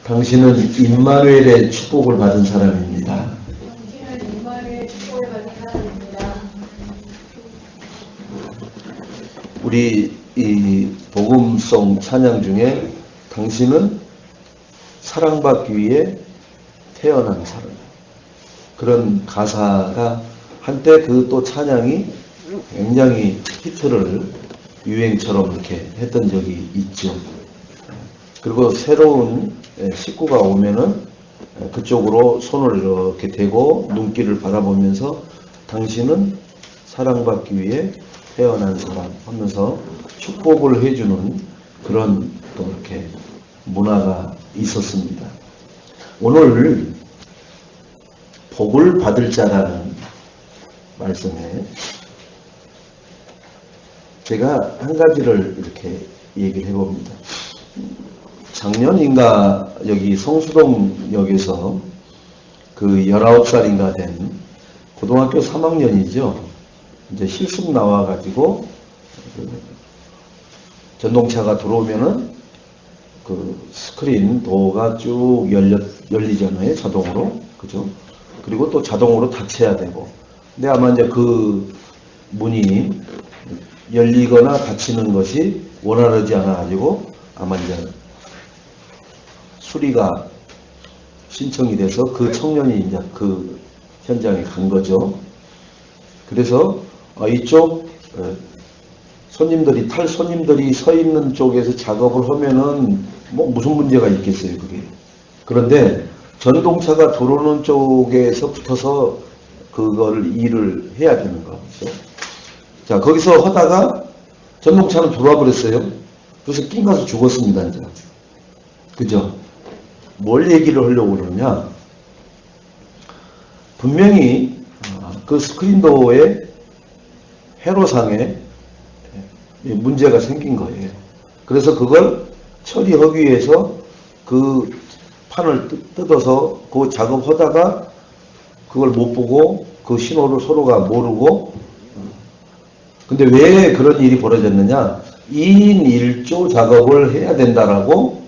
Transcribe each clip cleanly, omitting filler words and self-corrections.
당신은 임마누엘의 축복을 받은 사람입니다. 당신은 임마누엘의 축복을 받은 사람입니다. 우리 이 복음송 찬양 중에 당신은 사랑받기 위해 태어난 사람, 그런 가사가 한때 그 또 찬양이 굉장히 히트를 유행처럼 이렇게 했던 적이 있죠. 그리고 새로운 식구가 오면은 그쪽으로 손을 이렇게 대고 눈길을 바라보면서 당신은 사랑받기 위해 태어난 사람 하면서 축복을 해주는 그런 또 이렇게 문화가 있었습니다. 오늘 복을 받을 자라는 말씀에 제가 한 가지를 이렇게 얘기를 해봅니다. 작년인가 여기 성수동역에서 그 19살인가 된 고등학교 3학년이죠. 이제 실습 나와가지고 그 전동차가 들어오면은 그 스크린 도어가 쭉 열리잖아요. 자동으로. 그죠? 그리고 또 자동으로 닫혀야 되고. 근데 아마 이제 그 문이 열리거나 닫히는 것이 원활하지 않아가지고 아마 이제 수리가 신청이 돼서 그 청년이 이제 그 현장에 간 거죠. 그래서 이쪽 손님들이 탈 손님들이 서 있는 쪽에서 작업을 하면은 뭐 무슨 문제가 있겠어요, 그게. 그런데 전동차가 들어오는 쪽에서 붙어서 그걸 일을 해야 되는 거죠. 자, 거기서 하다가 전동차는 들어와 버렸어요. 그래서 낑가서 죽었습니다, 이제. 그죠? 뭘 얘기를 하려고 그러냐? 분명히 그 스크린도어의 회로상에 문제가 생긴 거예요. 그래서 그걸 처리하기 위해서 그 판을 뜯어서 그 작업하다가 그걸 못 보고 그 신호를 서로가 모르고, 근데 왜 그런 일이 벌어졌느냐? 2인 1조 작업을 해야 된다라고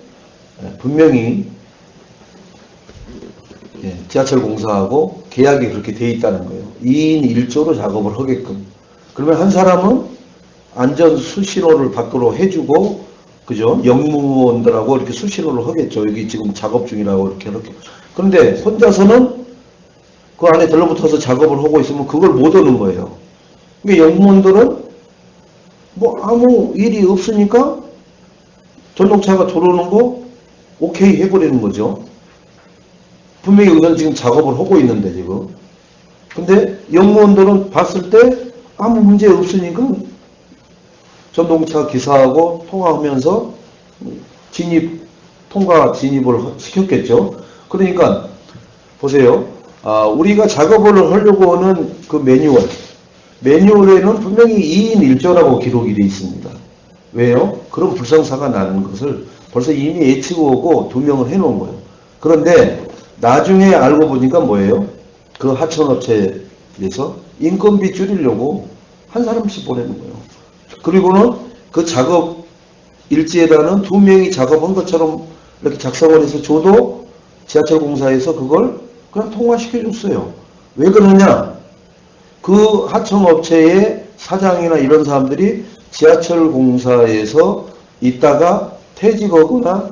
분명히 지하철 공사하고 계약이 그렇게 돼 있다는 거예요. 2인 1조로 작업을 하게끔. 그러면 한 사람은 안전 수신호를 밖으로 해주고, 그죠? 영무원들하고 이렇게 수신호를 하겠죠. 여기 지금 작업 중이라고 이렇게. 그런데 혼자서는 그 안에 들러붙어서 작업을 하고 있으면 그걸 못 하는 거예요. 그러니까 영무원들은 뭐 아무 일이 없으니까 전동차가 들어오는 거 오케이 해버리는 거죠. 분명히 우리는 지금 작업을 하고 있는데 지금. 근데 영무원들은 봤을 때 아무 문제 없으니까 전동차 기사하고 통화하면서 통과 진입을 시켰겠죠. 그러니까 보세요. 우리가 작업을 하려고 하는 그 매뉴얼에는 분명히 2인 1조라고 기록이 되어 있습니다. 왜요? 그런 불상사가 나는 것을 벌써 이미 예측하고 오고 2명을 해놓은 거예요. 그런데 나중에 알고 보니까 뭐예요? 그 하청업체에서 인건비 줄이려고 한 사람씩 보내는 거예요. 그리고는 그 작업 일지에다는 2명이 작업한 것처럼 이렇게 작성을 해서 줘도 지하철 공사에서 그걸 그냥 통화시켜 줬어요. 왜 그러냐? 그 하청업체의 사장이나 이런 사람들이 지하철 공사에서 있다가 퇴직하거나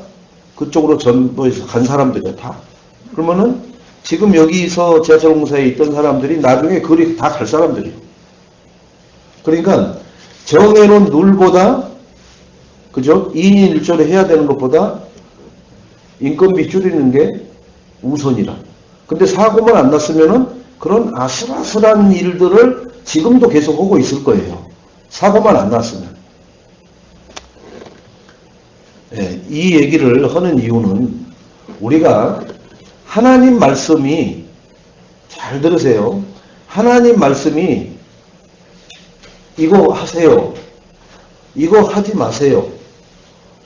그쪽으로 전도해서 간 사람들이야, 다. 그러면은 지금 여기서 지하철 공사에 있던 사람들이 나중에 그리 다 갈 사람들이에요. 그러니까 정해놓은 룰보다, 그죠? 2인 1조로 해야 되는 것보다 인건비 줄이는 게 우선이라. 근데 사고만 안 났으면은 그런 아슬아슬한 일들을 지금도 계속 하고 있을 거예요. 사고만 안 났으면. 이 얘기를 하는 이유는 우리가 하나님 말씀이, 잘 들으세요. 하나님 말씀이 이거 하세요, 이거 하지 마세요,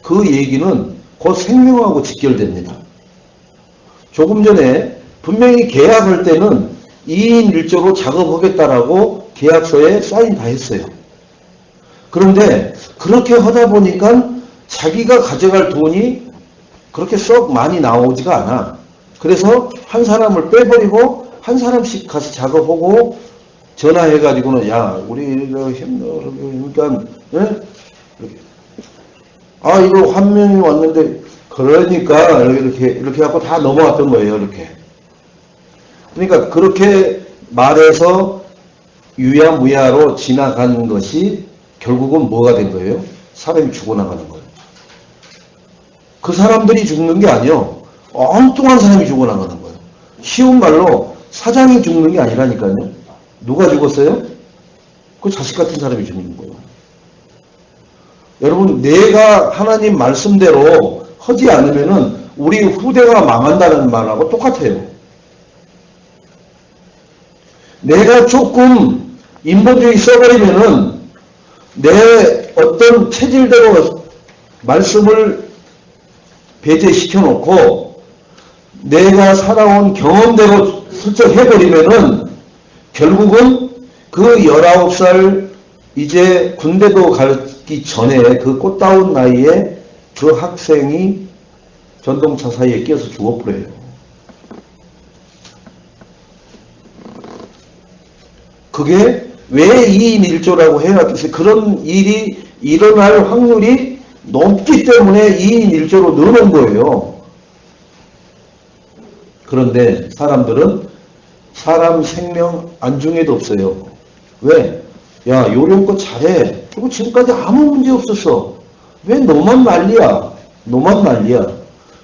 그 얘기는 곧 생명하고 직결됩니다. 조금 전에 분명히 계약할 때는 2인 1조로 작업하겠다라고 계약서에 사인 다 했어요. 그런데 그렇게 하다 보니까 자기가 가져갈 돈이 그렇게 썩 많이 나오지가 않아. 그래서 한 사람을 빼버리고 한 사람씩 가서 작업하고 전화해가지고는 야 우리 이거 힘들어 그러니까 예? 아 이거 환명이 왔는데 그러니까 이렇게 하고 다 넘어왔던 거예요. 이렇게. 그러니까 그렇게 말해서 유야무야로 지나간 것이 결국은 뭐가 된 거예요? 사람이 죽어나가는 거예요. 그 사람들이 죽는 게 아니요. 엉뚱한 사람이 죽어나가는 거예요. 쉬운 말로 사장이 죽는 게 아니라니까요. 누가 죽었어요? 그 자식 같은 사람이 죽는 거예요. 여러분 내가 하나님 말씀대로 하지 않으면은 우리 후대가 망한다는 말하고 똑같아요. 내가 조금 인본주의 써버리면은 내 어떤 체질대로 말씀을 배제시켜 놓고 내가 살아온 경험대로 슬쩍 해버리면은 결국은 그 19살 이제 군대도 가기 전에 그 꽃다운 나이에 그 학생이 전동차 사이에 끼어서 죽어버려요. 그게 왜 2인 1조라고 해야 그런 일이 일어날 확률이 높기 때문에 2인 1조로 넣는 거예요. 그런데 사람들은 사람 생명 안중에도 없어요. 왜? 야 요령껏 잘해. 그리고 지금까지 아무 문제 없었어. 왜 너만 난리야? 너만 난리야.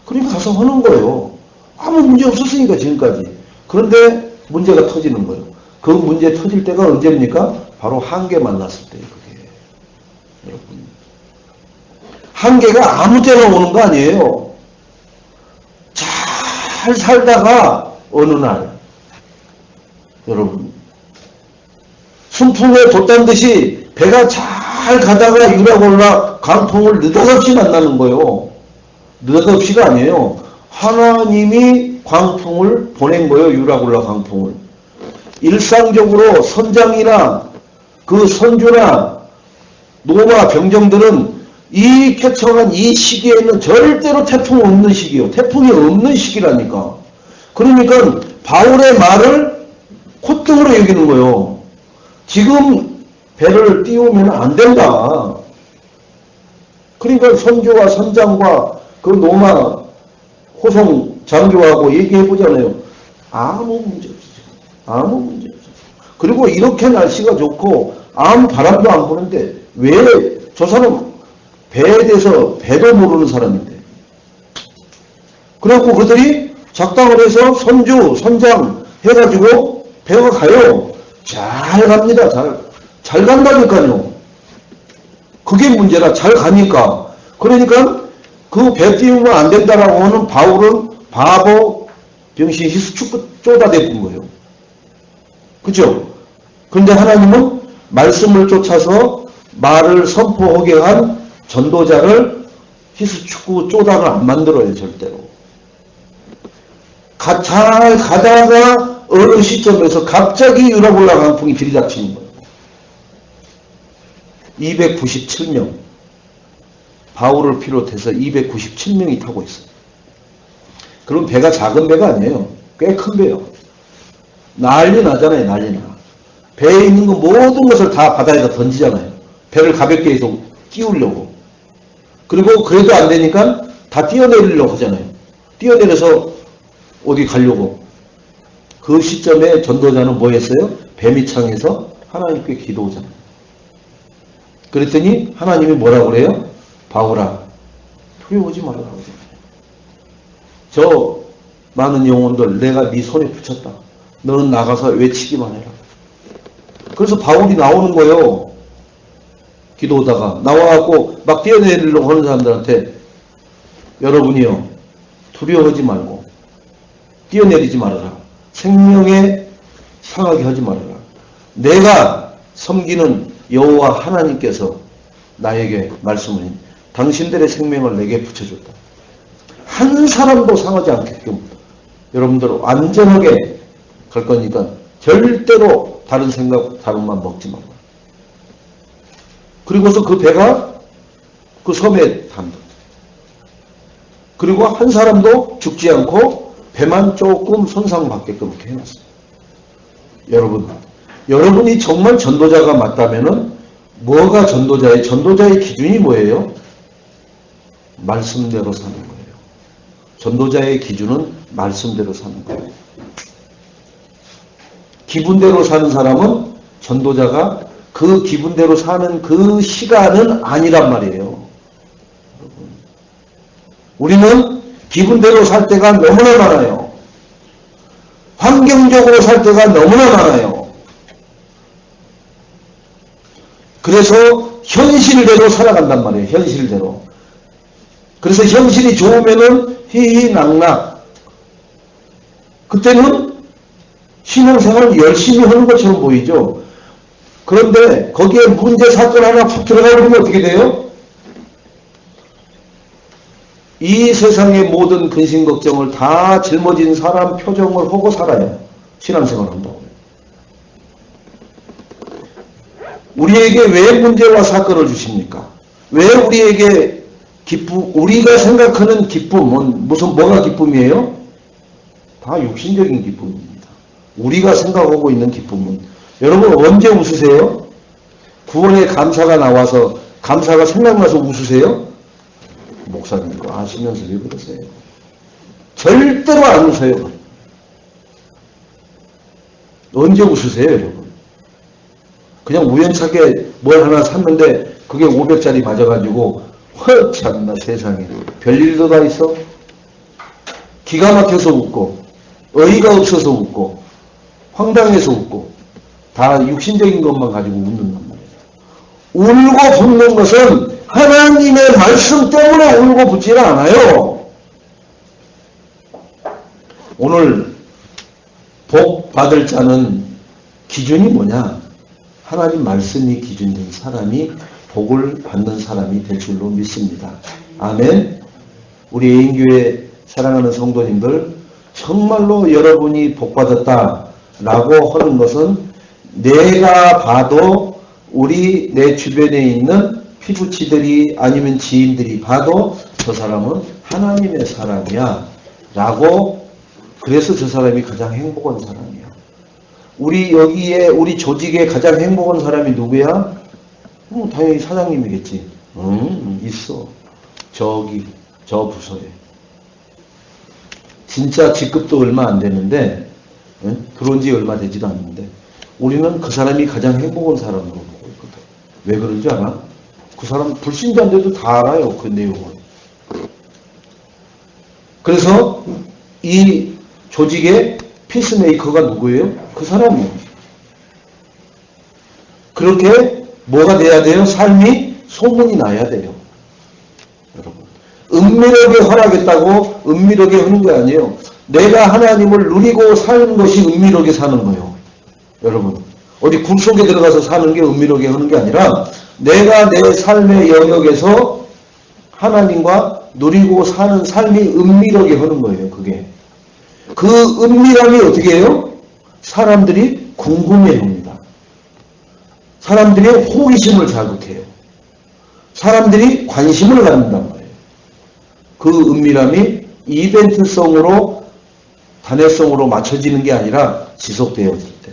그러니까 가서 하는 거예요. 아무 문제 없었으니까 지금까지. 그런데 문제가 터지는 거예요. 그 문제 터질 때가 언제입니까? 바로 한계 만났을 때예요. 그게. 여러분. 한계가 아무 때나 오는 거 아니에요. 잘 살다가 어느 날 여러분 순풍에 돛단 듯이 배가 잘 가다가 유라골라 강풍을 느닷없이 만나는 거예요. 느닷없이가 아니에요. 하나님이 광풍을 보낸 거예요. 유라골라 강풍을. 일상적으로 선장이나 그 선주나 노마 병정들은 이 쾌청한 이 시기에는 절대로 태풍이 없는 시기예요. 태풍이 없는 시기라니까. 그러니까 바울의 말을 콧등으로 여기는 거예요. 지금 배를 띄우면 안 된다. 그러니까 선조와 선장과 그 노마 호송 장교하고 얘기해보잖아요. 아무 문제 없어요. 아무 문제 없어요. 그리고 이렇게 날씨가 좋고 아무 바람도 안 부는데 왜 저 사람 배에 대해서 배도 모르는 사람인데. 그래갖고 그들이 작당을 해서 선주, 선장 해가지고 배가 가요. 잘 갑니다. 잘 간다니까요. 그게 문제라. 잘 가니까. 그러니까 그 배 띄우면 안 된다라고 하는 바울은 바보, 병신, 히스축 쪼다대는 거예요. 그죠? 그런데 하나님은 말씀을 쫓아서 말을 선포하게 한 전도자를 히스축구 쪼다를 안 만들어요. 절대로. 잘 가다가 어느 시점에서 갑자기 유라골라 강풍이 들이닥치는 거예요. 297명. 바울을 비롯해서 297명이 타고 있어요. 그럼 배가 작은 배가 아니에요. 꽤 큰 배요. 난리 나잖아요. 난리 나. 배에 있는 거 모든 것을 다 바다에다 던지잖아요. 배를 가볍게 해서 끼우려고. 그리고 그래도 안 되니까 다 뛰어내리려고 하잖아요. 뛰어내려서 어디 가려고. 그 시점에 전도자는 뭐 했어요? 배밑창에서 하나님께 기도하잖아요. 그랬더니 하나님이 뭐라고 그래요? 바울아, 두려워하지 말라고 그러잖아요. 저 많은 영혼들 내가 네 손에 붙였다. 너는 나가서 외치기만 해라. 그래서 바울이 나오는 거예요. 기도하다가 나와갖고 막 뛰어내리려고 하는 사람들한테 여러분이요 두려워하지 말고 뛰어내리지 말아라. 생명에 상하게 하지 말아라. 내가 섬기는 여호와 하나님께서 나에게 말씀을 당신들의 생명을 내게 붙여줬다. 한 사람도 상하지 않게끔 여러분들 안전하게 갈 거니까 절대로 다른 생각 다른 맘 먹지 말라. 그리고서 그 배가 그 섬에 단다. 그리고 한 사람도 죽지 않고 배만 조금 손상받게끔 이렇게 해놨어요. 여러분이 정말 전도자가 맞다면은 뭐가 전도자의 기준이 뭐예요? 말씀대로 사는 거예요. 전도자의 기준은 말씀대로 사는 거예요. 기분대로 사는 사람은 전도자가 그 기분대로 사는 그 시간은 아니란 말이에요. 우리는 기분대로 살 때가 너무나 많아요. 환경적으로 살 때가 너무나 많아요. 그래서 현실대로 살아간단 말이에요. 현실대로. 그래서 현실이 좋으면은 희희낙낙. 그때는 신앙생활을 열심히 하는 것처럼 보이죠. 그런데 거기에 문제 사건 하나 팍 들어가 버리면 어떻게 돼요? 이 세상의 모든 근심 걱정을 다 짊어진 사람 표정을 하고 살아요. 신앙생활을 한다고. 우리에게 왜 문제와 사건을 주십니까? 왜 우리에게 우리가 생각하는 기쁨은 뭐가 기쁨이에요? 다 육신적인 기쁨입니다. 우리가 생각하고 있는 기쁨은 여러분 언제 웃으세요? 구원의 감사가 나와서 감사가 생각나서 웃으세요? 목사님도 아시면서 왜 그러세요? 절대로 안 웃어요. 언제 웃으세요, 여러분? 그냥 우연찮게 뭘 하나 샀는데 그게 500짜리 맞아가지고 참나 세상에 별일도 다 있어? 기가 막혀서 웃고 어이가 없어서 웃고 황당해서 웃고 다 육신적인 것만 가지고 웃는단 말이에요. 울고 붓는 것은 하나님의 말씀 때문에 울고 붓지는 않아요. 오늘 복 받을 자는 기준이 뭐냐? 하나님 말씀이 기준된 사람이 복을 받는 사람이 될 줄로 믿습니다. 아멘. 우리 애인교회 사랑하는 성도님들, 정말로 여러분이 복 받았다라고 하는 것은 내가 봐도 내 주변에 있는 피부치들이 아니면 지인들이 봐도 저 사람은 하나님의 사람이야 라고, 그래서 저 사람이 가장 행복한 사람이야. 우리 조직에 가장 행복한 사람이 누구야? 당연히 사장님이겠지. 있어. 저 부서에. 진짜 직급도 얼마 안 되는데, 들어온 지 얼마 되지도 않는데, 우리는 그 사람이 가장 행복한 사람으로 보고 있거든. 왜 그런 줄 알아? 그 사람 불신자인데도 다 알아요. 그 내용을. 그래서 이 조직의 피스메이커가 누구예요? 그 사람이에요. 그렇게 뭐가 돼야 돼요? 삶이 소문이 나야 돼요. 여러분. 은밀하게 허락했다고 은밀하게 하는 게 아니에요. 내가 하나님을 누리고 사는 것이 은밀하게 사는 거예요. 여러분. 어디 굴 속에 들어가서 사는 게 은밀하게 하는 게 아니라 내가 내 삶의 영역에서 하나님과 누리고 사는 삶이 은밀하게 하는 거예요. 그게. 그 은밀함이 어떻게 해요? 사람들이 궁금해합니다. 사람들이 호기심을 자극해요. 사람들이 관심을 갖는단 말이에요. 그 은밀함이 이벤트성으로 단회성으로 맞춰지는 게 아니라 지속되어질 때.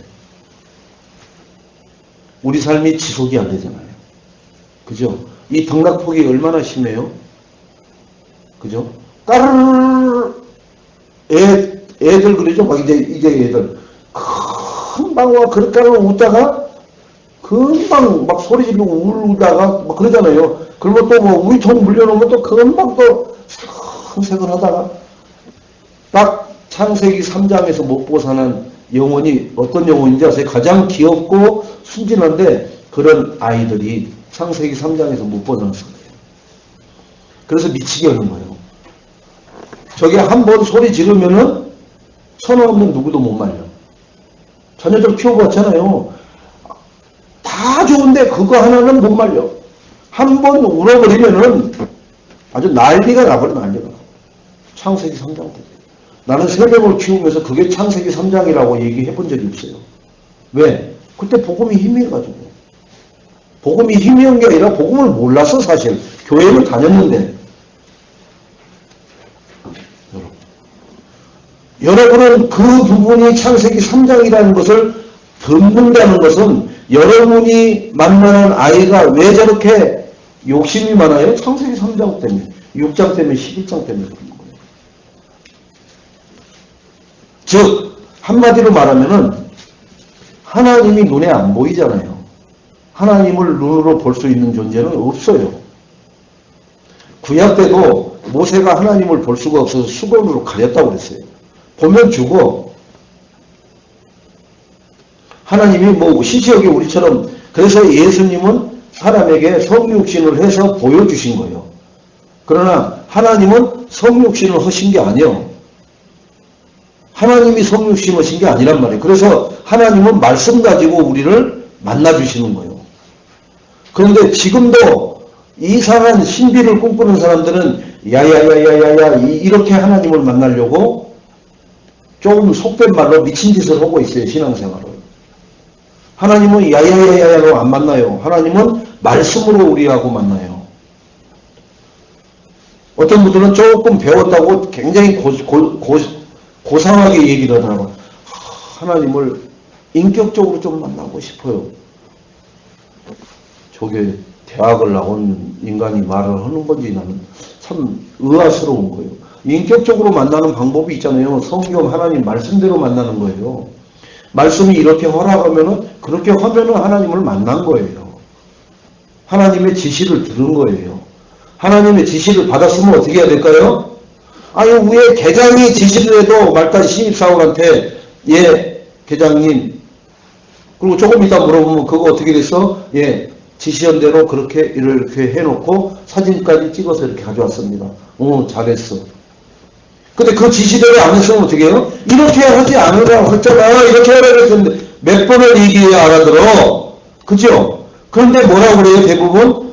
우리 삶이 지속이 안 되잖아요. 그죠? 이 등락폭이 얼마나 심해요? 그죠? 까르르 애들 그러죠? 막 이제 애들 금방 와 그렇게 웃다가 금방 막 소리 지르고 울다가 막 그러잖아요. 그리고 또 뭐 우유통 물려놓으면 또 금방 또 색을 하다가 딱 창세기 3장에서 못 벗어난 영혼이 어떤 영혼인지 아세요? 가장 귀엽고 순진한데 그런 아이들이 창세기 3장에서 못 벗어났을 거예요. 그래서 미치게 하는 거예요. 저게 한 번 소리 지르면은 선호 없는 누구도 못 말려. 자녀들 키워봤잖아요. 다 좋은데 그거 하나는 못 말려. 한 번 울어버리면은 아주 난리가 나버려, 난리가. 창세기 3장 때. 나는 세 명을 키우면서 그게 창세기 3장이라고 얘기해 본 적이 없어요. 왜? 그때 복음이 희미해가지고. 복음이 희미한 게 아니라 복음을 몰랐어, 사실. 교회를 다녔는데. 여러분은 그 부분이 창세기 3장이라는 것을 듣는다는 것은 여러분이 만나는 아이가 왜 저렇게 욕심이 많아요? 창세기 3장 때문에, 6장 때문에, 11장 때문에 그런 거예요. 즉 한마디로 말하면은 하나님이 눈에 안 보이잖아요. 하나님을 눈으로 볼 수 있는 존재는 없어요. 구약 때도 모세가 하나님을 볼 수가 없어서 수건으로 가렸다고 그랬어요. 보면 죽어. 하나님이 뭐 시시하게 우리처럼, 그래서 예수님은 사람에게 성육신을 해서 보여주신 거예요. 그러나 하나님은 성육신을 하신 게 아니에요. 하나님이 성육신 하신 게 아니란 말이에요. 그래서 하나님은 말씀 가지고 우리를 만나주시는 거예요. 그런데 지금도 이상한 신비를 꿈꾸는 사람들은 야야야야야야 이렇게 하나님을 만나려고 조금 속된 말로 미친 짓을 하고 있어요. 신앙생활을. 하나님은 야야야야야로 안 만나요. 하나님은 말씀으로 우리하고 만나요. 어떤 분들은 조금 배웠다고 굉장히 고상하게 얘기를 하더라고요. 하나님을 인격적으로 좀 만나고 싶어요. 저게 대학을 나온 인간이 말을 하는 건지 나는 참 의아스러운 거예요. 인격적으로 만나는 방법이 있잖아요. 성경 하나님 말씀대로 만나는 거예요. 말씀이 이렇게 허락하면은, 그렇게 하면은 하나님을 만난 거예요. 하나님의 지시를 들은 거예요. 하나님의 지시를 받았으면 어떻게 해야 될까요? 아니, 위에 계장이 지시를 해도 말단 신입사원한테, 예, 계장님, 그리고 조금 이따 물어보면 그거 어떻게 됐어? 예, 지시한 대로 그렇게 이렇게 해놓고 사진까지 찍어서 이렇게 가져왔습니다. 잘했어. 근데 그 지시대로 안 했으면 어떻게 해요? 이렇게 하지 않으라고 했잖아. 이렇게 하라고 했는데 몇 번을 얘기해야 알아들어. 그죠? 그런데 뭐라고 그래요? 대부분?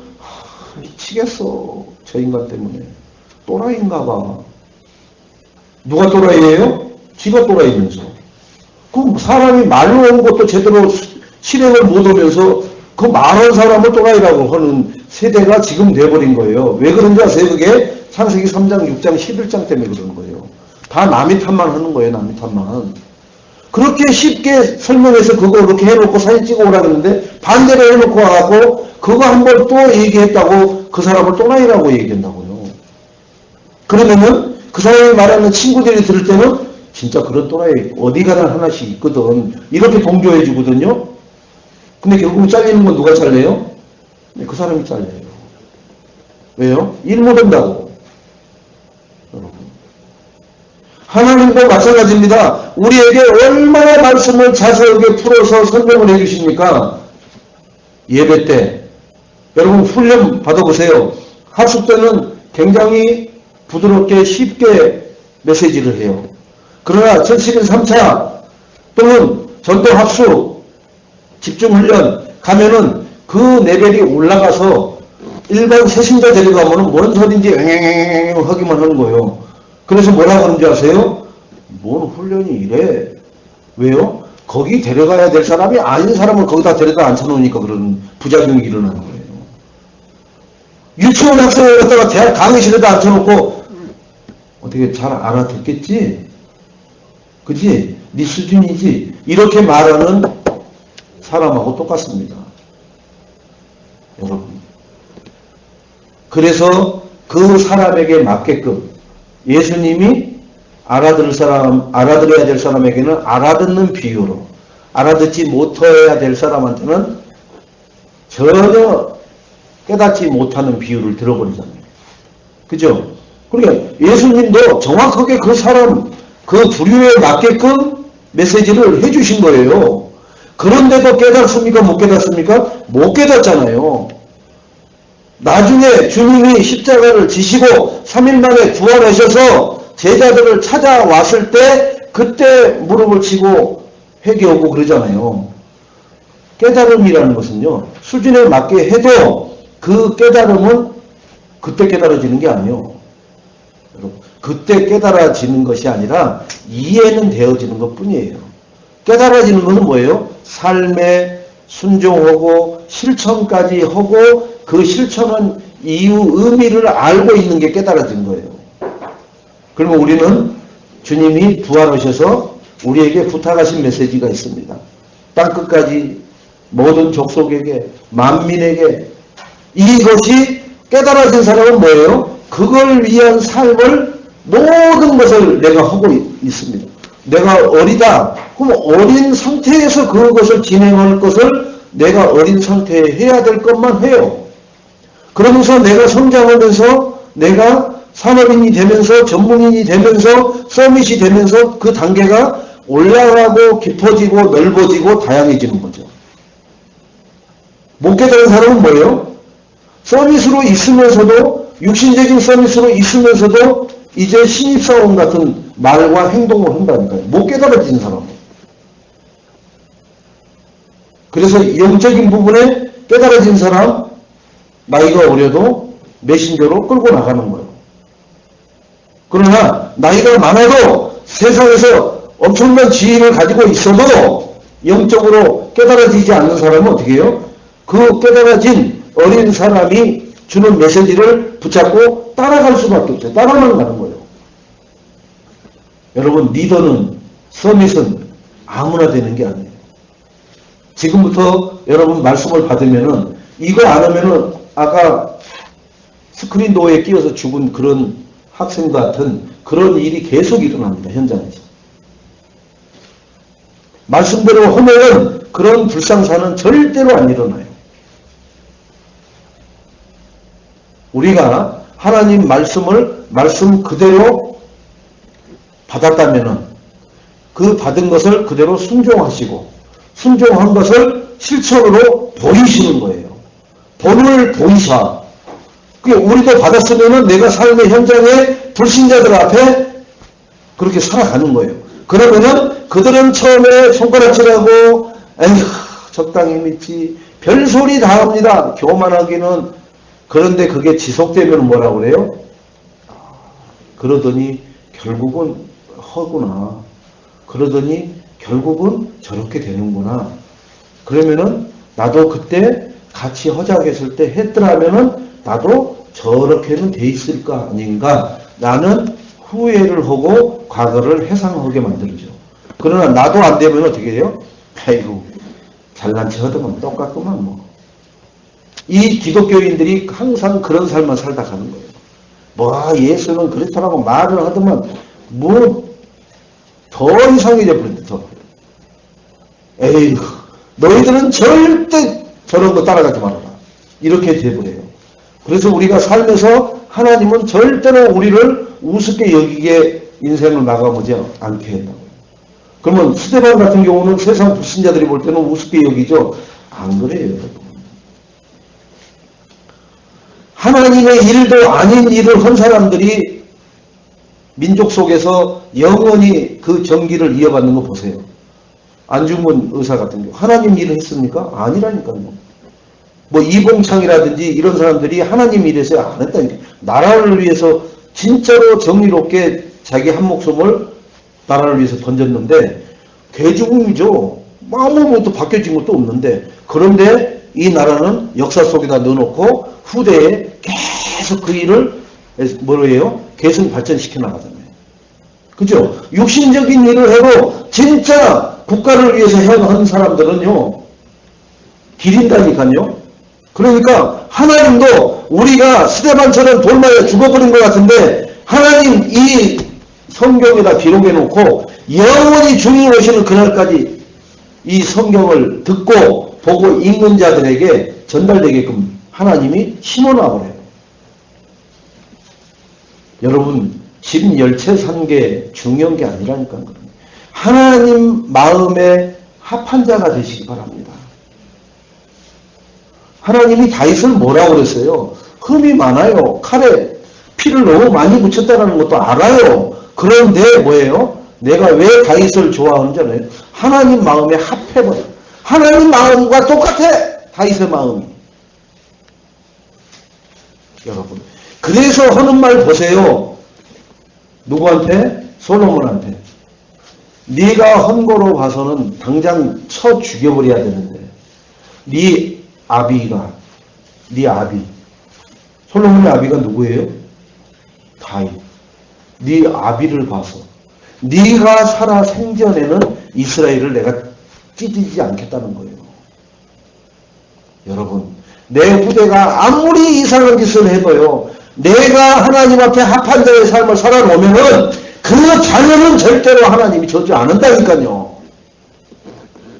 미치겠어. 저 인간 때문에. 또라이인가 봐. 누가 또라이예요? 지가 또라이면서. 그럼 사람이 말로 온 것도 제대로 실행을 못 하면서 그 말한 사람을 또라이라고 하는 세대가 지금 돼버린 거예요. 왜 그런지 아세요? 그게 창세기 3장, 6장, 11장 때문에 그런 거예요. 다 남의 탓만 하는 거예요. 남의 탓만. 그렇게 쉽게 설명해서 그거 그렇게 해놓고 사진 찍어 오라 그러는데 반대로 해놓고 와갖고 그거 한번 또 얘기했다고 그 사람을 또라이라고 얘기한다고요. 그러면은 그 사람이 말하는 친구들이 들을 때는 진짜 그런 또라이 어디 가나 하나씩 있거든. 이렇게 동조해 주거든요. 근데 결국 잘리는 건 누가 잘려요? 그 사람이 잘려요. 왜요? 일 못한다고. 여러분. 하나님도 마찬가지입니다. 우리에게 얼마나 말씀을 자세하게 풀어서 설명을 해주십니까? 예배 때. 여러분 훈련 받아보세요. 학습 때는 굉장히 부드럽게 쉽게 메시지를 해요. 그러나 철칙인 3차 또는 전도 합수 집중훈련 가면은 그 레벨이 올라가서 일반 새신자 데려가면은 뭔 소리인지 앵앵앵 하기만 하는 거예요. 그래서 뭐라고 하는지 아세요? 뭔 훈련이 이래? 왜요? 거기 데려가야 될 사람이 아닌 사람을 거기다 데려다 앉혀놓으니까 그런 부작용이 일어나는 거예요. 유치원 학생을 갖다가 대학 강의실에다 앉혀놓고 어떻게 잘 알아듣겠지? 그지? 네 수준이지? 이렇게 말하는 사람하고 똑같습니다. 여러분. 그래서 그 사람에게 맞게끔 예수님이 알아들어야 될 사람에게는 알아듣는 비유로, 알아듣지 못해야 될 사람한테는 전혀 깨닫지 못하는 비유를 들어버리잖아요. 그죠? 그러니까 예수님도 정확하게 그 사람, 그 부류에 맞게끔 메시지를 해주신 거예요. 그런데도 깨닫습니까? 못 깨닫습니까? 못 깨닫잖아요. 나중에 주님이 십자가를 지시고 3일 만에 부활하셔서 제자들을 찾아왔을 때 그때 무릎을 치고 회개하고 그러잖아요. 깨달음이라는 것은요. 수준에 맞게 해도 그 깨달음은 그때 깨달아지는 게 아니에요. 그때 깨달아지는 것이 아니라 이해는 되어지는 것 뿐이에요. 깨달아지는 것은 뭐예요? 삶에 순종하고 실천까지 하고 그 실천은 이유 의미를 알고 있는 게 깨달아진 거예요. 그러면 우리는 주님이 부활하셔서 우리에게 부탁하신 메시지가 있습니다. 땅끝까지 모든 족속에게 만민에게 이것이 깨달아진 사람은 뭐예요? 그걸 위한 삶을 모든 것을 내가 하고 있습니다. 내가 어리다. 그럼 어린 상태에서 그것을 진행할 것을 내가 어린 상태에 해야 될 것만 해요. 그러면서 내가 성장하면서 내가 산업인이 되면서 전문인이 되면서 서밋이 되면서 그 단계가 올라가고 깊어지고 넓어지고 다양해지는 거죠. 못 깨달은 사람은 뭐예요? 서밋으로 있으면서도 육신적인 서밋으로 있으면서도 이제 신입사원 같은 말과 행동을 한다니까요. 못 깨달아진 사람은. 그래서 영적인 부분에 깨달아진 사람 나이가 어려도 메신저로 끌고 나가는 거예요. 그러나 나이가 많아도 세상에서 엄청난 지위를 가지고 있어도 영적으로 깨달아지지 않는 사람은 어떻게 해요? 그 깨달아진 어린 사람이 주는 메시지를 붙잡고 따라갈 수밖에 없어요. 따라만 가는 거예요. 여러분, 리더는, 서밋은 아무나 되는 게 아니에요. 지금부터 여러분 말씀을 받으면은 이거 안 하면은 아까 스크린 도어에 끼어서 죽은 그런 학생 같은 그런 일이 계속 일어납니다. 현장에서. 말씀대로 하면은 그런 불상사는 절대로 안 일어나요. 우리가 하나님 말씀을 말씀 그대로 받았다면은 그 받은 것을 그대로 순종하시고 순종한 것을 실천으로 보이시는 거예요. 본을 보이사. 우리도 받았으면은 내가 삶의 현장에 불신자들 앞에 그렇게 살아가는 거예요. 그러면은 그들은 처음에 손가락질하고 에휴 적당히 믿지 별소리 다 합니다. 교만하기는. 그런데 그게 지속되면 뭐라고 그래요? 그러더니 결국은 허구나. 그러더니 결국은 저렇게 되는구나. 그러면은 나도 그때 같이 허작했을 때 했더라면은 나도 저렇게는 돼 있을 거 아닌가. 나는 후회를 하고 과거를 회상하게 만들죠. 그러나 나도 안 되면 어떻게 돼요? 아이고 잘난 체 하더만 똑같구만 뭐. 이 기독교인들이 항상 그런 삶만 살다 가는 거예요. 뭐 예수는 그렇다라고 말을 하더만 뭐 더 이상해져 버린다. 더. 에이 너희들은 절대 저런 거 따라가지 말아라. 이렇게 돼버려요. 그래서 우리가 살면서 하나님은 절대로 우리를 우습게 여기게 인생을 나가보지 않게 한다고요. 그러면 스데반 같은 경우는 세상 불신자들이 볼 때는 우습게 여기죠. 안 그래요, 여러분. 하나님의 일도 아닌 일을 한 사람들이 민족 속에서 영원히 그 정기를 이어받는 거 보세요. 안중근 의사 같은 경우 하나님 일을 했습니까? 아니라니까요. 뭐 이봉창이라든지 이런 사람들이 하나님 일에서 안 했다니까. 나라를 위해서 진짜로 정의롭게 자기 한 목숨을 나라를 위해서 던졌는데 개죽음이죠. 아무것도 바뀌어진 것도 없는데 그런데 이 나라는 역사 속에다 넣어놓고 후대에 계속 그 일을 뭐로 해요? 계속 발전시켜 나가잖아요. 그죠? 육신적인 일을 해도 진짜 국가를 위해서 한 사람들은요 기린다니까요. 그러니까 하나님도 우리가 스데반처럼 돌 맞아 죽어버린 것 같은데 하나님 이 성경에다 기록해 놓고 영원히 주님 오시는 그날까지 이 성경을 듣고 보고 읽는 자들에게 전달되게끔 하나님이 심어놔버려요. 여러분 집 열채 산 게 중요한 게 아니라니까요. 하나님 마음에 합한 자가 되시기 바랍니다. 하나님이 다윗을 뭐라고 그랬어요? 흠이 많아요. 칼에 피를 너무 많이 묻혔다는 것도 알아요. 그런데 뭐예요? 내가 왜 다윗을 좋아하는지 알아요? 하나님 마음에 합해버려. 하나님 마음과 똑같아. 다윗의 마음이. 여러분. 그래서 하는 말 보세요. 누구한테? 솔로몬한테. 네가 한 거로 봐서는 당장 쳐 죽여버려야 되는데 네 아비가 네 아비 솔로몬의 아비가 누구예요? 다윗. 네 아비를 봐서 네가 살아 생전에는 이스라엘을 내가 찢지 않겠다는 거예요. 여러분, 내 후대가 아무리 이상한 짓을 해도요, 내가 하나님 앞에 합한 자의 삶을 살아놓으면은 그 자녀는 절대로 하나님이 저주 안 한다니까요.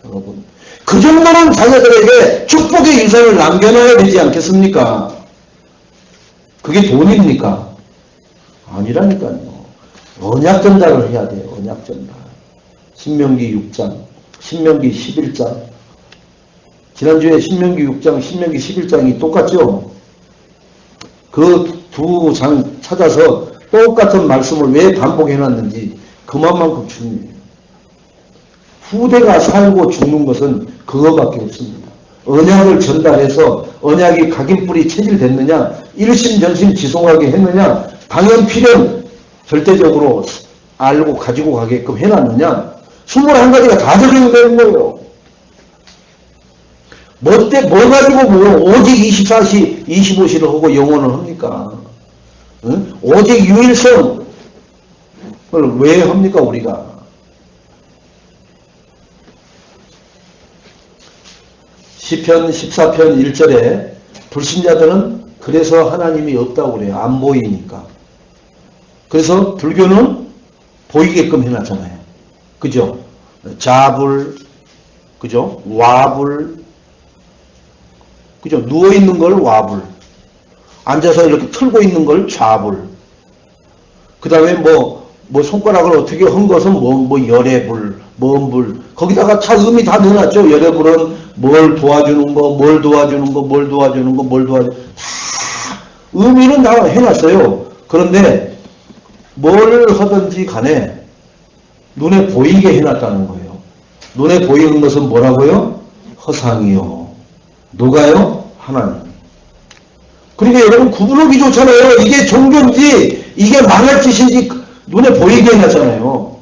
여러분, 그 정도는 자녀들에게 축복의 유산을 남겨놔야 되지 않겠습니까? 그게 돈입니까? 아니라니까요. 언약전달을 해야 돼요. 언약전달. 신명기 6장, 신명기 11장. 지난주에 신명기 6장, 신명기 11장이 똑같죠? 그 두 장 찾아서 똑같은 말씀을 왜 반복해놨는지 그만큼 중요해요. 후대가 살고 죽는 것은 그거밖에 없습니다. 언약을 전달해서 언약이 각인뿔이 체질됐느냐, 일심전심 지속하게 했느냐, 당연 필연 절대적으로 알고 가지고 가게끔 해놨느냐, 21가지가 다 적용되는 거예요. 뭐 가지고 뭐 오직 24시, 25시를 하고 영원을 합니까? 응? 오직 유일성을 왜 합니까, 우리가? 시편 14편 1절에 불신자들은 그래서 하나님이 없다고 그래요. 안 보이니까. 그래서 불교는 보이게끔 해놨잖아요. 그죠? 자불, 그죠? 와불, 그죠? 누워있는 걸 와불, 앉아서 이렇게 틀고 있는 걸 좌불, 그 다음에 뭐 손가락을 어떻게 한 것은 뭐 열애불, 뭔불, 거기다가 다 의미 다 넣어놨죠. 열애불은 뭘 도와주는 거, 뭘 도와주는 거, 뭘 도와주는 거, 뭘 도와주는 거, 다 의미는 다 해놨어요. 그런데 뭘 하든지 간에 눈에 보이게 해놨다는 거예요. 눈에 보이는 것은 뭐라고요? 허상이요. 누가요? 하나님. 그러니까 여러분 구분하기 좋잖아요. 이게 종교인지 이게 망할 짓인지 눈에 보이게 해놨잖아요.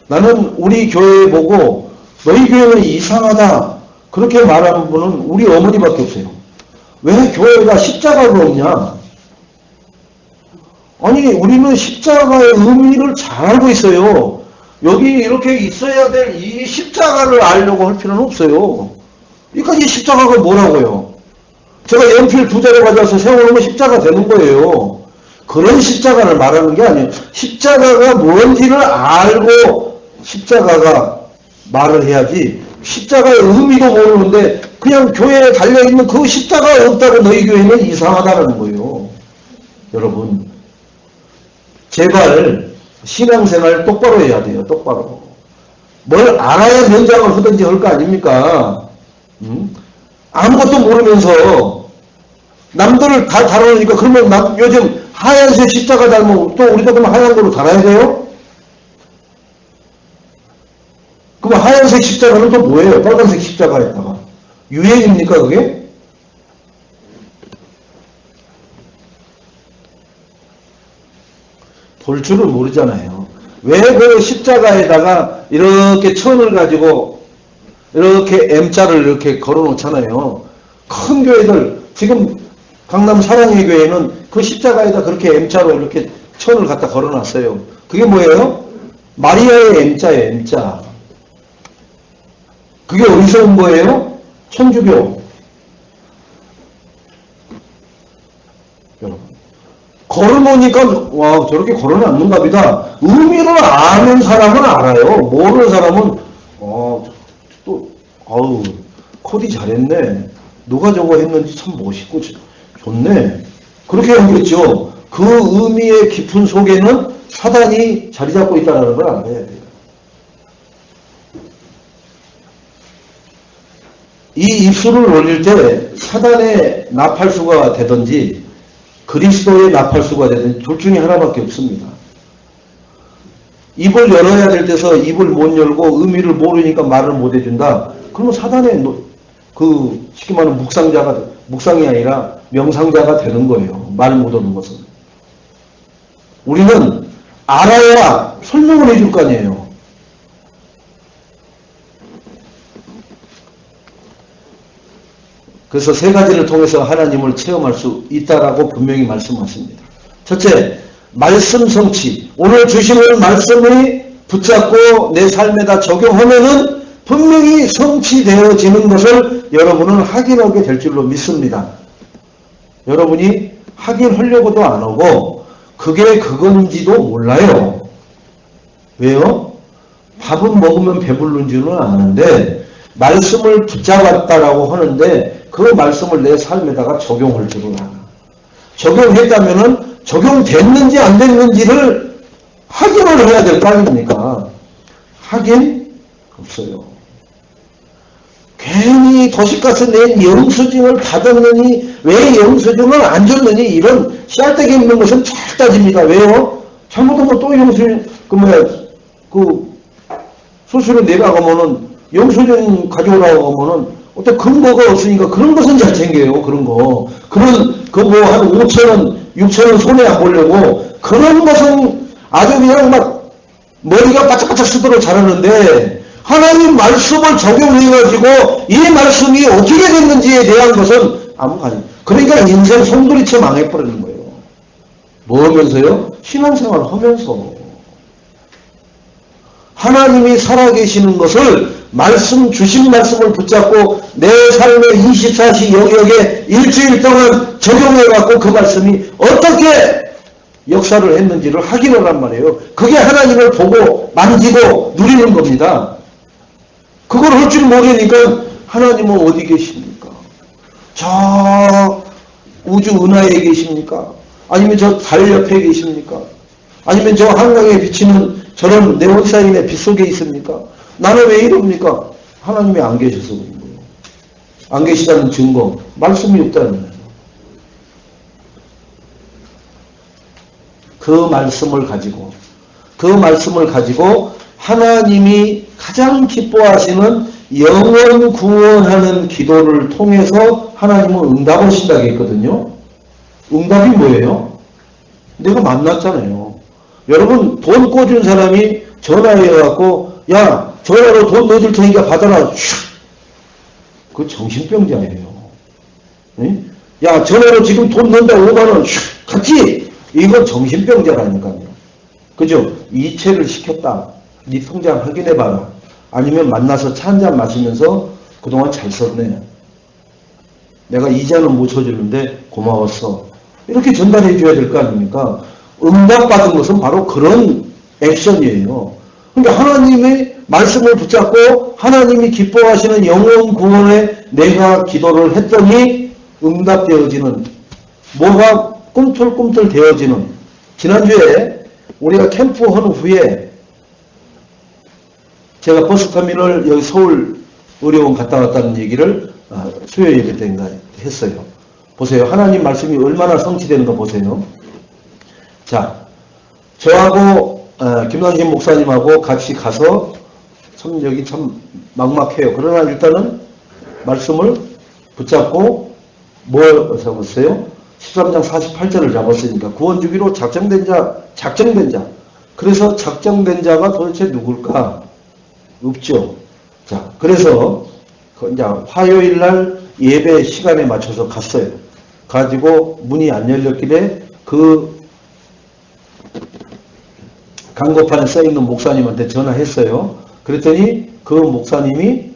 나는 우리 교회 보고 너희 교회는 이상하다 그렇게 말하는 분은 우리 어머니밖에 없어요. 왜 교회가 십자가가 없냐? 아니 우리는 십자가의 의미를 잘 알고 있어요. 여기 이렇게 있어야 될 이 십자가를 알려고 할 필요는 없어요. 그러니까 이 십자가가 뭐라고요? 제가 연필 2자루 가져와서 세워놓으면 십자가 되는 거예요. 그런 십자가를 말하는 게 아니에요. 십자가가 뭔지를 알고 십자가가 말을 해야지 십자가의 의미도 모르는데 그냥 교회에 달려있는 그 십자가가 없다고 너희 교회는 이상하다는 거예요. 여러분 제발 신앙생활 똑바로 해야 돼요. 똑바로. 뭘 알아야 면장을 하든지 할 거 아닙니까? 아무것도 모르면서 남들을 다 다루니까 그러면 요즘 하얀색 십자가 닮으면 또 우리도 그럼 하얀 걸로 달아야 돼요? 그럼 하얀색 십자가는 또 뭐예요? 빨간색 십자가에다가. 유행입니까 그게? 볼 줄을 모르잖아요. 왜 그 십자가에다가 이렇게 천을 가지고 이렇게 M자를 이렇게 걸어 놓잖아요. 큰 교회들, 지금 강남 사랑의 교회는 그 십자가에다 그렇게 M자로 이렇게 천을 갖다 걸어 놨어요. 그게 뭐예요? 마리아의 M자예요, M자. 그게 어디서 온 거예요? 천주교. 여러분. 걸어놓으니까, 와, 저렇게 걸어놨는가 보다. 의미를 아는 사람은 알아요. 모르는 사람은, 코디 잘했네. 누가 저거 했는지 참 멋있고, 좋네. 그렇게 하겠죠. 그 의미의 깊은 속에는 사단이 자리 잡고 있다는 걸 알아야 돼요. 이 입술을 올릴 때 사단의 나팔수가 되든지 그리스도의 나팔수가 되든지 둘 중에 하나밖에 없습니다. 입을 열어야 될 때서 입을 못 열고 의미를 모르니까 말을 못 해준다. 그러면 사단의 쉽게 말하면 묵상이 아니라 명상자가 되는 거예요. 말 못하는 것은. 우리는 알아야 설명을 해줄 거 아니에요. 그래서 세 가지를 통해서 하나님을 체험할 수 있다라고 분명히 말씀하십니다. 첫째, 말씀 성취, 오늘 주시는 말씀이 붙잡고 내 삶에다 적용하면은 분명히 성취되어지는 것을 여러분은 확인하게 될 줄로 믿습니다. 여러분이 확인하려고도 안 하고 그게 그건지도 몰라요. 왜요? 밥은 먹으면 배부른 줄은 아는데 말씀을 붙잡았다라고 하는데 그 말씀을 내 삶에다가 적용할 줄은 알아. 적용했다면은 적용됐는지 안 됐는지를 확인을 해야 될 거 아닙니까? 확인 없어요. 괜히 도시가스 낸 영수증을 받았느니 왜 영수증을 안 줬느니 이런 씨알데기 있는 것은 잘 따집니다. 왜요? 잘못하면 또 영수증 수수료 내려가면은 영수증 가져오라고 하면은 어떤 근거가 없으니까 그런 것은 잘 챙겨요. 그런 거. 그런 그 뭐 한 5,000원, 6,000원 손해 안 보려고 그런 것은 아주 그냥 막 머리가 바짝바짝 쓰도록 잘하는데 하나님 말씀을 적용해가지고 이 말씀이 어떻게 됐는지에 대한 것은 아무 관심. 그러니까 인생 송두리째 망해버리는 거예요. 뭐 하면서요? 신앙생활 하면서. 하나님이 살아계시는 것을 주신 말씀을 붙잡고 내 삶의 24시 영역에 일주일 동안 적용해갖고 그 말씀이 어떻게 역사를 했는지를 확인을 한 말이에요. 그게 하나님을 보고 만지고 누리는 겁니다. 그걸 할 줄 모르니까 하나님은 어디 계십니까? 저 우주 은하에 계십니까? 아니면 저 달 옆에 계십니까? 아니면 저 한강에 비치는 저런 네온사인의 빛 속에 있습니까? 나는 왜 이럽니까? 하나님이 안 계셔서 그런 거예요. 안 계시다는 증거, 말씀이 없다는 거예요. 그 말씀을 가지고 하나님이 가장 기뻐하시는 영원 구원하는 기도를 통해서 하나님은 응답을 하신다고 했거든요. 응답이 뭐예요? 내가 만났잖아요. 여러분 돈 꿔준 사람이 전화해갖고 야 전화로 돈 넣어줄 테니까 받아라. 그 정신병자예요. 응? 야 전화로 지금 돈 넣는다 5만원 같이 이건 정신병자라니까요. 그죠? 이체를 시켰다. 네 통장 확인해봐라. 아니면 만나서 차 한잔 마시면서 그동안 잘 썼네. 내가 이자는 못 쳐주는데 고마웠어. 이렇게 전달해 줘야 될 거 아닙니까? 응답받은 것은 바로 그런 액션이에요. 그러니까 하나님의 말씀을 붙잡고 하나님이 기뻐하시는 영원 구원에 내가 기도를 했더니 응답되어지는 뭐가 꿈틀꿈틀 되어지는 지난주에 우리가 캠프한 후에 제가 버스터미널 여기 서울 의료원 갔다 왔다는 얘기를 수요 예배 때인가 했어요. 보세요. 하나님 말씀이 얼마나 성취되는 거 보세요. 자, 저하고 김남진 목사님하고 같이 가서 참 여기 참 막막해요. 그러나 일단은 말씀을 붙잡고 뭘 잡았어요? 13장 48절을 잡았으니까 구원주기로 작정된 자. 그래서 작정된 자가 도대체 누굴까? 없죠. 자, 그래서 이제 화요일 날 예배 시간에 맞춰서 갔어요. 가지고 문이 안 열렸길래 그 광고판에 써있는 목사님한테 전화했어요. 그랬더니 그 목사님이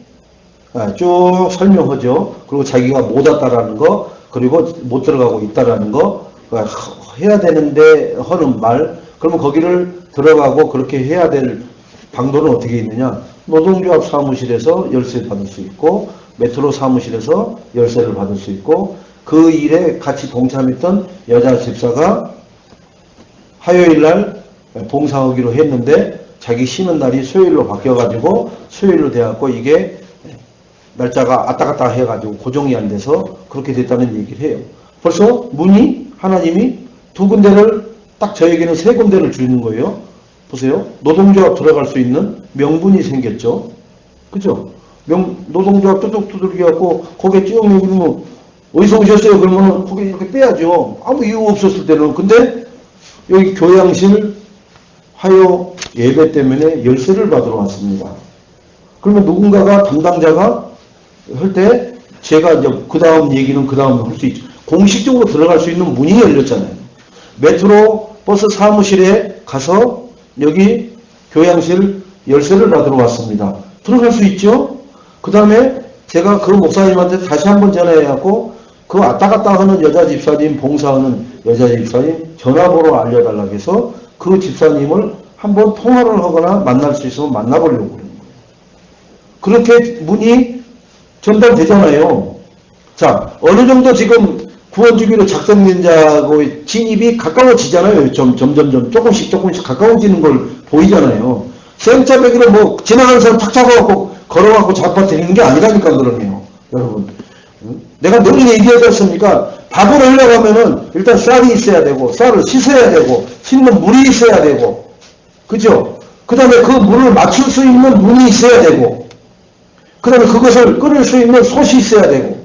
쭉 설명하죠. 그리고 자기가 못 왔다라는 거, 그리고 못 들어가고 있다라는 거, 해야 되는데 하는 말, 그러면 거기를 들어가고 그렇게 해야 될 방도는 어떻게 있느냐? 노동조합 사무실에서 열쇠 받을 수 있고, 메트로 사무실에서 열쇠를 받을 수 있고, 그 일에 같이 동참했던 여자 집사가 화요일 날 봉사하기로 했는데 자기 쉬는 날이 수요일로 바뀌어가지고 수요일로 돼갖고 이게 날짜가 왔다 갔다 해가지고 고정이 안 돼서 그렇게 됐다는 얘기를 해요. 벌써 문이 하나님이 두 군데를 딱 저에게는 세 군데를 주는 거예요. 보세요. 노동조합 들어갈 수 있는 명분이 생겼죠. 그죠? 노동조합 뚜둑뚜둑 해갖고 고개 쭉 내밀면 어디서 오셨어요? 그러면 고개 이렇게 빼야죠. 아무 이유 없었을 때는. 근데 여기 교양실 화요 예배 때문에 열쇠를 받으러 왔습니다. 그러면 누군가가 담당자가 할 때 제가 이제 그 다음 얘기는 그 다음에 할 수 있죠. 공식적으로 들어갈 수 있는 문이 열렸잖아요. 메트로 버스 사무실에 가서 여기 교양실 열쇠를 받으러 왔습니다. 들어갈 수 있죠? 그 다음에 제가 그 목사님한테 다시 한번 전화해갖고 그 왔다 갔다 하는 여자 집사님, 봉사하는 여자 집사님 전화번호 알려달라고 해서 그 집사님을 한번 통화를 하거나 만날 수 있으면 만나보려고 그러는 거예요. 그렇게 문이 전달되잖아요. 자, 어느 정도 지금 구원주기로 작성된 자하고의 진입이 가까워지잖아요. 점점점 조금씩 가까워지는 걸 보이잖아요. 생짜배기로 뭐 지나가는 사람 탁 잡아갖고 걸어갖고 잡아드리는 게 아니라니까 그러네요. 여러분. 내가 늘 얘기하지 않습니까? 밥을 하려고 하면은 일단 쌀이 있어야 되고 쌀을 씻어야 되고 씻는 물이 있어야 되고 그죠? 그 다음에 그 물을 맞출 수 있는 문이 있어야 되고 그 다음에 그것을 끓일 수 있는 솥이 있어야 되고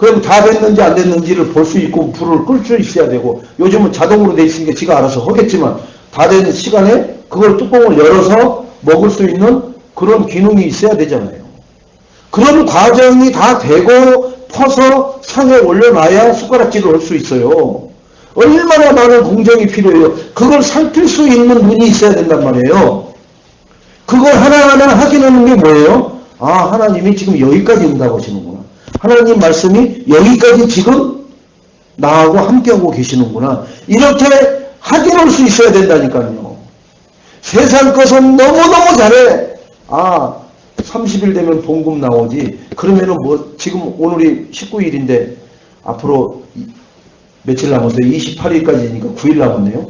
그럼 다 됐는지 안 됐는지를 볼 수 있고 불을 끌 수 있어야 되고 요즘은 자동으로 돼 있으니까 지가 알아서 하겠지만 다 된 시간에 그걸 뚜껑을 열어서 먹을 수 있는 그런 기능이 있어야 되잖아요. 그런 과정이 다 되고 퍼서 상에 올려놔야 숟가락질을 할 수 있어요. 얼마나 많은 공정이 필요해요. 그걸 살필 수 있는 눈이 있어야 된단 말이에요. 그걸 하나하나 확인하는 게 뭐예요? 아, 하나님이 지금 여기까지 응답하시는구나. 하나님 말씀이 여기까지 지금 나하고 함께하고 계시는구나. 이렇게 확인할 수 있어야 된다니까요. 세상 것은 너무너무 잘해. 아, 30일 되면 봉급 나오지. 그러면은 뭐 지금 오늘이 19일인데 앞으로 며칠 남았어요? 28일까지니까 9일 남았네요.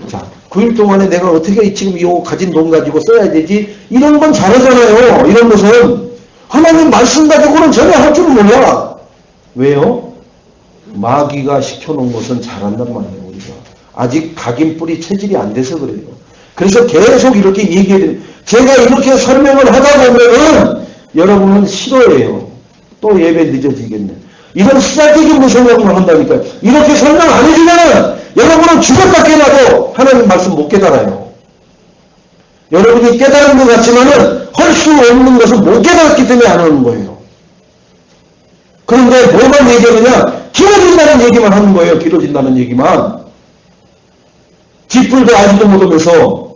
자, 9일 동안에 내가 어떻게 지금 이 가진 돈 가지고 써야 되지? 이런 건 잘하잖아요. 이런 것은 하나님 말씀 가지고는 전혀 할 줄은 몰라. 왜요? 마귀가 시켜놓은 것은 잘한단 말이에요. 우리가 아직 각인 뿌리 체질이 안 돼서 그래요. 그래서 계속 이렇게 얘기해야 제가 이렇게 설명을 하다 보면은 여러분은 싫어해요. 또 예배 늦어지겠네. 이런 수작적인 설명을 한다니까요. 이렇게 설명 안 해주면은 여러분은 죽었다 깨달아도 하나님 말씀 못 깨달아요. 여러분이 깨달은 것 같지만은 할 수 없는 것은 못 깨달았기 때문에 안 하는 거예요. 그런데 뭐만 얘기하느냐? 길어진다는 얘기만 하는 거예요. 길어진다는 얘기만. 뒷불도 아직도 못하면서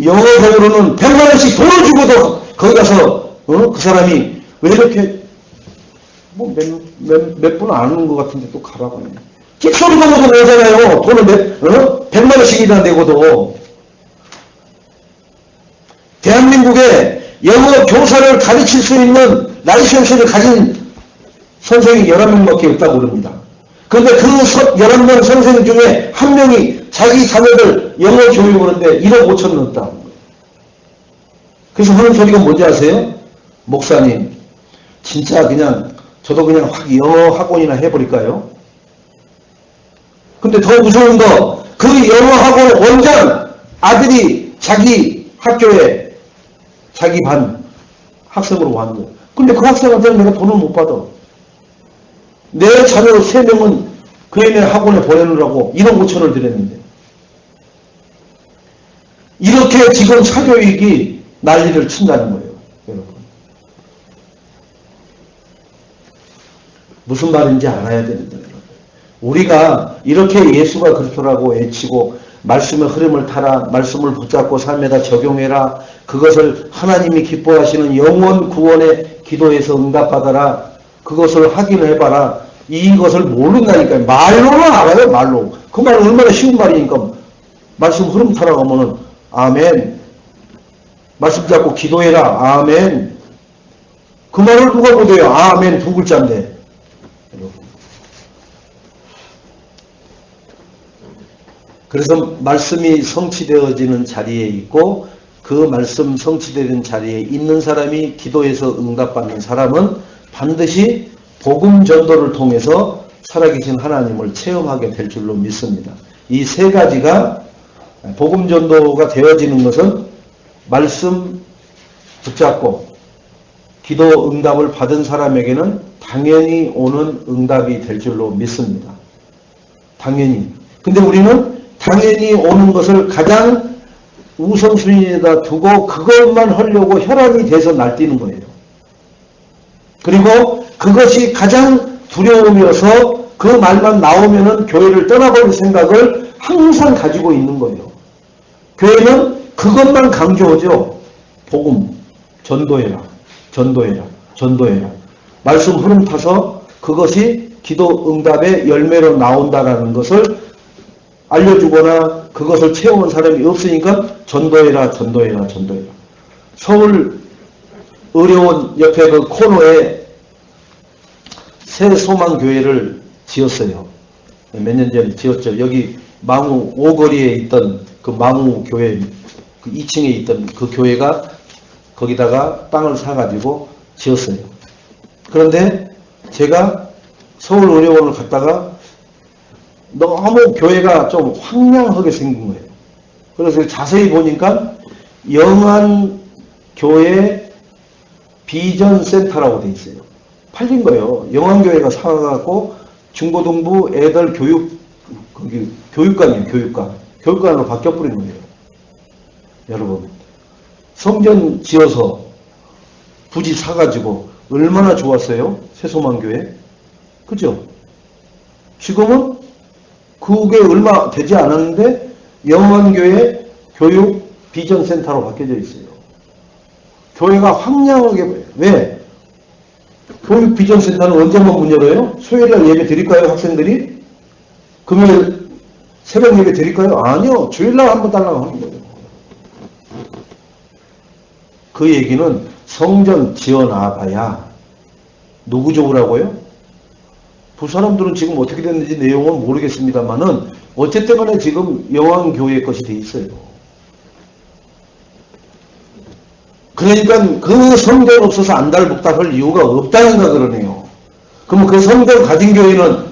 영어 배우로는 100만 원씩 돈을 주고도 거기 가서 그 사람이 왜 이렇게 뭐 몇 분 아는 것 같은데 또 가라고 하네. 끽소리도 못하고 오잖아요. 돈을 100만 원씩이나 내고도. 대한민국에 영어 교사를 가르칠 수 있는 라이센스를 가진 선생이 11명밖에 없다고 그럽니다. 그런데 그 11명 선생 중에 한 명이 자기 자녀들 영어 교육을 하는데 1억 5천 넣었다는 거예요. 그래서 하는 소리가 뭔지 아세요? 목사님, 진짜 그냥 저도 그냥 확 영어 학원이나 해버릴까요? 근데 더 무서운 거, 그 영어 학원 원장 아들이 자기 학교에 자기 반 학생으로 왔는 거예요. 근데 그 학생한테는 내가 돈을 못 받아. 내 자녀 3명은 그 애네 학원에 보내느라고 1억 5천을 드렸는데. 이렇게 지금 사교육이 난리를 친다는 거예요. 여러분. 무슨 말인지 알아야 됩니다. 여러분. 우리가 이렇게 예수가 그리스도라고 외치고 말씀의 흐름을 타라, 말씀을 붙잡고 삶에다 적용해라, 그것을 하나님이 기뻐하시는 영원 구원의 기도에서 응답받아라, 그것을 확인해봐라. 이것을 모른다니까요. 말로는 알아요. 말로. 그 말은 얼마나 쉬운 말이니까. 말씀 흐름 타라 하면은 아멘. 말씀 잡고 기도해라. 아멘. 그 말을 누가 못해요. 아멘 두 글자인데. 그래서 말씀이 성취되어지는 자리에 있고 그 말씀 성취되는 자리에 있는 사람이 기도해서 응답받는 사람은 반드시 복음 전도를 통해서 살아계신 하나님을 체험하게 될 줄로 믿습니다. 이 세 가지가 복음 전도가 되어지는 것은 말씀 붙잡고 기도 응답을 받은 사람에게는 당연히 오는 응답이 될 줄로 믿습니다. 당연히. 근데 우리는 당연히 오는 것을 가장 우선순위에다 두고 그것만 하려고 혈안이 돼서 날뛰는 거예요. 그리고 그것이 가장 두려움이어서 그 말만 나오면은 교회를 떠나버릴 생각을 항상 가지고 있는 거예요. 교회는 그것만 강조하죠. 복음, 전도해라, 전도해라, 전도해라. 말씀 흐름 타서 그것이 기도 응답의 열매로 나온다라는 것을 알려주거나 그것을 채워온 사람이 없으니까 전도해라, 전도해라, 전도해라. 서울 의료원 옆에 그 코너에 새 소망교회를 지었어요. 몇 년 전에 지었죠. 여기 망우 오거리에 있던 그 망우 교회, 그 2층에 있던 그 교회가 거기다가 땅을 사가지고 지었어요. 그런데 제가 서울 의료원을 갔다가 너무 교회가 좀 황량하게 생긴 거예요. 그래서 자세히 보니까 영안교회 비전센터라고 돼 있어요. 팔린 거예요. 영안교회가 사갖고 중고등부 애들 교육관이에요. 교육관으로 바뀌어버린 거예요. 여러분, 성전 지어서 부지 사가지고 얼마나 좋았어요? 새소망교회. 그죠? 지금은 그게 얼마 되지 않았는데 영안교회 교육 비전센터로 바뀌어져 있어요. 교회가 황량하게, 왜? 교육 비전센터는 언제만 문 열어요? 수요일날 예배 드릴까요, 학생들이? 금요일 새벽 예배 드릴까요? 아니요. 주일날 한번 달라고 하는 거예요. 그 얘기는 성전 지어놔봐야 누구 좋으라고요? 그 사람들은 지금 어떻게 됐는지 내용은 모르겠습니다만은 어쨌든 간에 지금 영안교회 것이 돼 있어요. 그러니까 그 성전 없어서 안달복달할 이유가 없다는가 그러네요. 그러면 그 성전 가진 교회는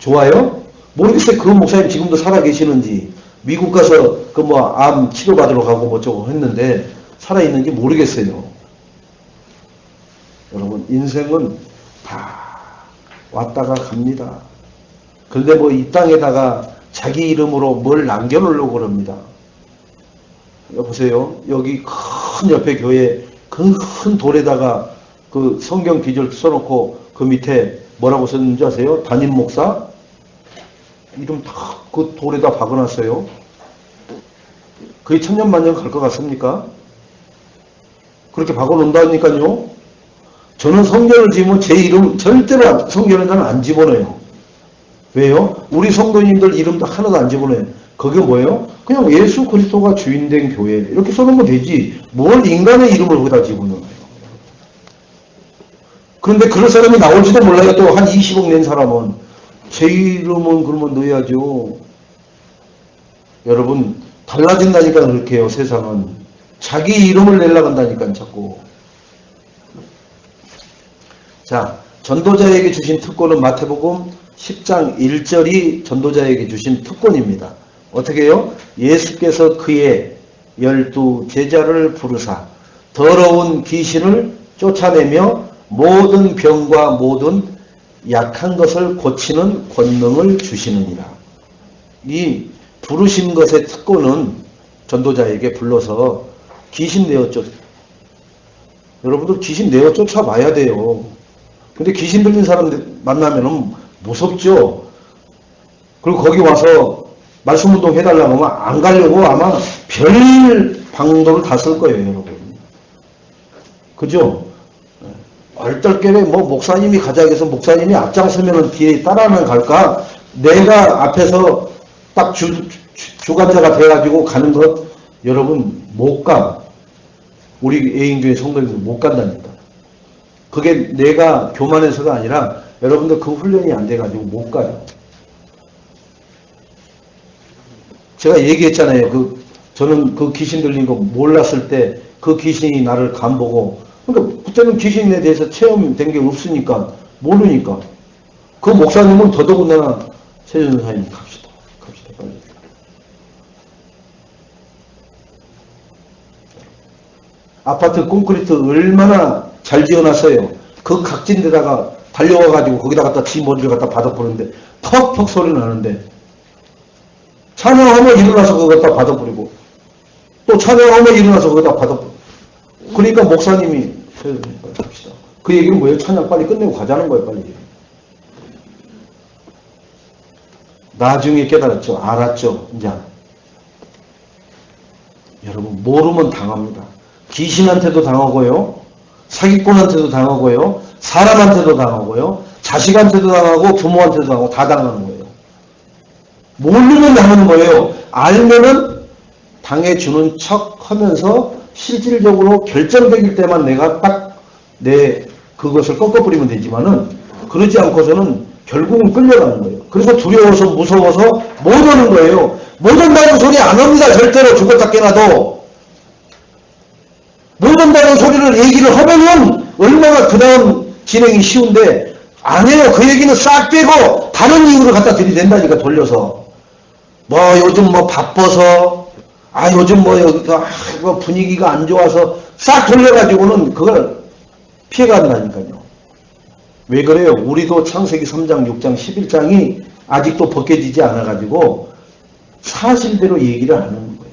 좋아요? 모르겠어요. 그 목사님 지금도 살아계시는지, 미국 가서 그 암 치료받으러 가고 뭐저고 했는데 살아있는지 모르겠어요. 여러분, 인생은 다 왔다가 갑니다. 그런데 이 땅에다가 자기 이름으로 뭘 남겨놓으려고 그럽니다. 여보세요. 여기 큰 옆에 교회 큰 돌에다가 그 성경 기절 써놓고 그 밑에 뭐라고 썼는지 아세요? 담임 목사 이름 다 그 돌에다 박아놨어요. 그게 천년만년 갈 것 같습니까? 그렇게 박아놓는다니까요. 저는 성전을 지으면 제 이름 절대로 성전에는 안 집어넣어요. 왜요? 우리 성도님들 이름도 하나도 안 집어넣어요. 그게 뭐예요? 그냥 예수 그리스도가 주인된 교회 이렇게 써놓으면 되지 뭘 인간의 이름을 거기다 집어넣어요. 그런데 그럴 사람이 나올지도 몰라요. 또 한 20억 낸 사람은 제 이름은 그러면 넣어야죠. 여러분 달라진다니까 그렇게 해요. 세상은 자기 이름을 내려고 한다니까 자꾸. 자, 전도자에게 주신 특권은 마태복음 10장 1절이 전도자에게 주신 특권입니다. 어떻게 해요? 예수께서 그의 12 제자를 부르사 더러운 귀신을 쫓아내며 모든 병과 모든 약한 것을 고치는 권능을 주시느니라. 이 부르신 것의 특권은 전도자에게 불러서 귀신 내어 여러분들 귀신 내어 쫓아봐야 돼요. 근데 귀신 들린 사람 만나면은 무섭죠. 그리고 거기 와서 말씀 운동 해달라고 하면 안 가려고 아마 별 방도를 다 쓸 거예요, 여러분. 그죠? 얼떨결에 목사님이 가자 해서 목사님이 앞장서면은 뒤에 따라는 갈까? 내가 앞에서 딱 주관자가 돼가지고 가는 것, 여러분 못 가. 우리 애인교회 성도님들 못 간다니까. 그게 내가 교만해서가 아니라 여러분들 그 훈련이 안 돼가지고 못 가요. 제가 얘기했잖아요. 저는 그 귀신 들린 거 몰랐을 때 그 귀신이 나를 간보고, 그러니까 그때는 귀신에 대해서 체험된 게 없으니까 모르니까. 그 목사님은 더더군다나 최전사님 갑시다 빨리. 아파트 콘크리트 얼마나 잘 지어놨어요. 그 각진 데다가 달려와가지고 거기다 갖다 지 머리를 갖다 받아버리는데 퍽퍽 소리 나는데, 찬양하면 일어나서 그거 갖다 받아버리고 또 찬양하면 일어나서 그거 갖다 받아버리고. 그러니까 목사님이 갑시다. 그 얘기는 뭐예요? 찬양 빨리 끝내고 가자는 거예요, 빨리. 나중에 깨달았죠. 알았죠. 이제. 여러분, 모르면 당합니다. 귀신한테도 당하고요. 사기꾼한테도 당하고요. 사람한테도 당하고요. 자식한테도 당하고 부모한테도 당하고 다 당하는 거예요. 모르면 당하는 거예요. 알면은 당해주는 척 하면서 실질적으로 결정적일 때만 내가 딱 그것을 꺾어버리면 되지만은 그러지 않고서는 결국은 끌려가는 거예요. 그래서 두려워서 무서워서 못 오는 거예요. 못 온다는 소리 안 합니다. 절대로 죽었다 깨나도. 못 온다는 소리를 얘기를 하면은 얼마나 그 다음 진행이 쉬운데 안 해요. 그 얘기는 싹 빼고 다른 이유를 갖다 들이댄다니까 돌려서. 뭐 요즘 뭐 바빠서 요즘 뭐 여기가 뭐 분위기가 안 좋아서 싹 돌려가지고는 그걸 피해간다니까요. 왜 그래요? 우리도 창세기 3장, 6장, 11장이 아직도 벗겨지지 않아가지고 사실대로 얘기를 안 하는 거예요.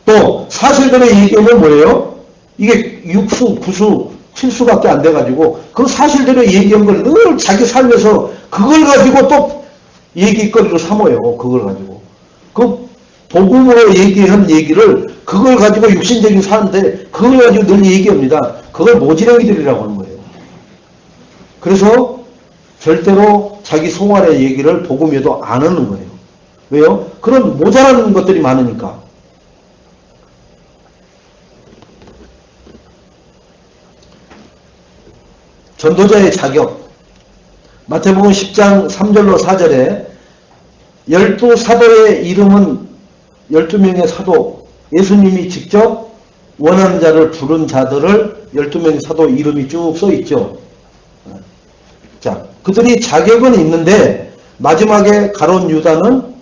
또 사실대로 얘기하면 뭐예요? 이게 6수, 9수, 7수밖에 안 돼가지고 그 사실대로 얘기한 걸 늘 자기 삶에서 그걸 가지고 또 얘기거리로 삼아요. 그걸 가지고. 그 복음으로 얘기한 얘기를 그걸 가지고 육신적인 사람인데 그걸 가지고 늘 얘기합니다. 그걸 모지렁이들이라고 하는 거예요. 그래서 절대로 자기 송알의 얘기를 복음에도 안 하는 거예요. 왜요? 그런 모자라는 것들이 많으니까. 전도자의 자격. 마태복음 10장 3절로 4절에 12사도의 이름은 12명의 사도, 예수님이 직접 원하는 자를 부른 자들을 12명의 사도 이름이 쭉 써 있죠. 자, 그들이 자격은 있는데 마지막에 가룟 유다는